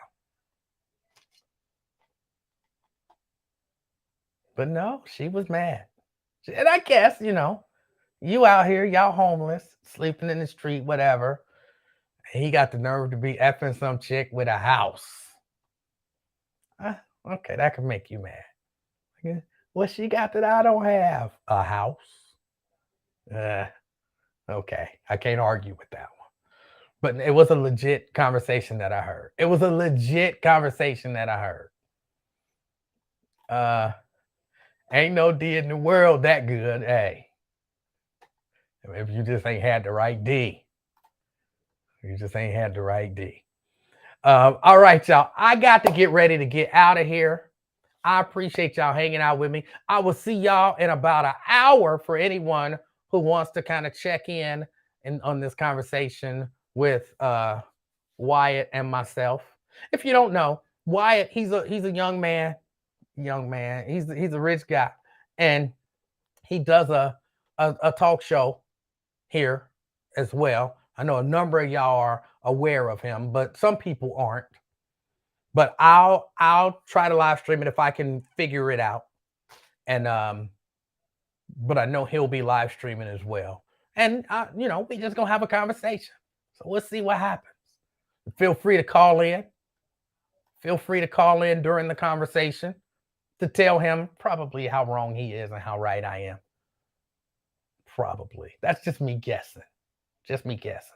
S1: But no, she was mad. And I guess, you know, you out here, y'all homeless, sleeping in the street, whatever. And he got the nerve to be effing some chick with a house. Okay, that could make you mad. What she got that I don't have? A house. Okay, I can't argue with that one. But it was a legit conversation that I heard. It was a legit conversation that I heard. Ain't no D in the world that good. Hey, if you just ain't had the right D. You just ain't had the right D. All right, y'all. I got to get ready to get out of here. I appreciate y'all hanging out with me. I will see y'all in about an hour for anyone who wants to kind of check in on this conversation with Wyatt and myself. If you don't know, Wyatt, he's a young man. He's a rich guy, and he does a talk show here as well. I know a number of y'all are aware of him, but some people aren't. But I'll try to live stream it if I can figure it out. And but I know he'll be live streaming as well. And you know, we just gonna have a conversation. So we'll see what happens. Feel free to call in. Feel free to call in during the conversation to tell him probably how wrong he is and how right I am. Probably. That's just me guessing. Just me guessing.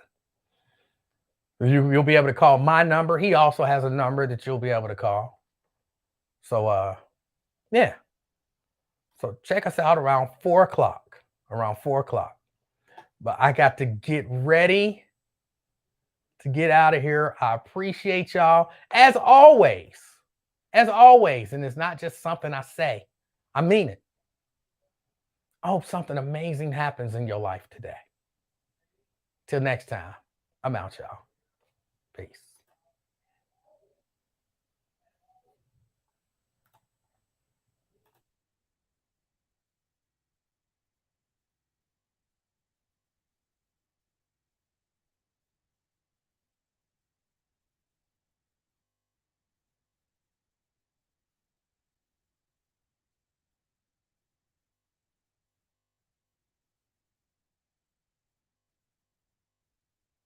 S1: You'll be able to call my number. He also has a number that you'll be able to call. So yeah. So check us out around 4 o'clock. Around 4 o'clock. But I got to get ready to get out of here. I appreciate y'all. As always, and it's not just something I say, I mean it. I hope something amazing happens in your life today. Till next time, I'm out, y'all. Peace.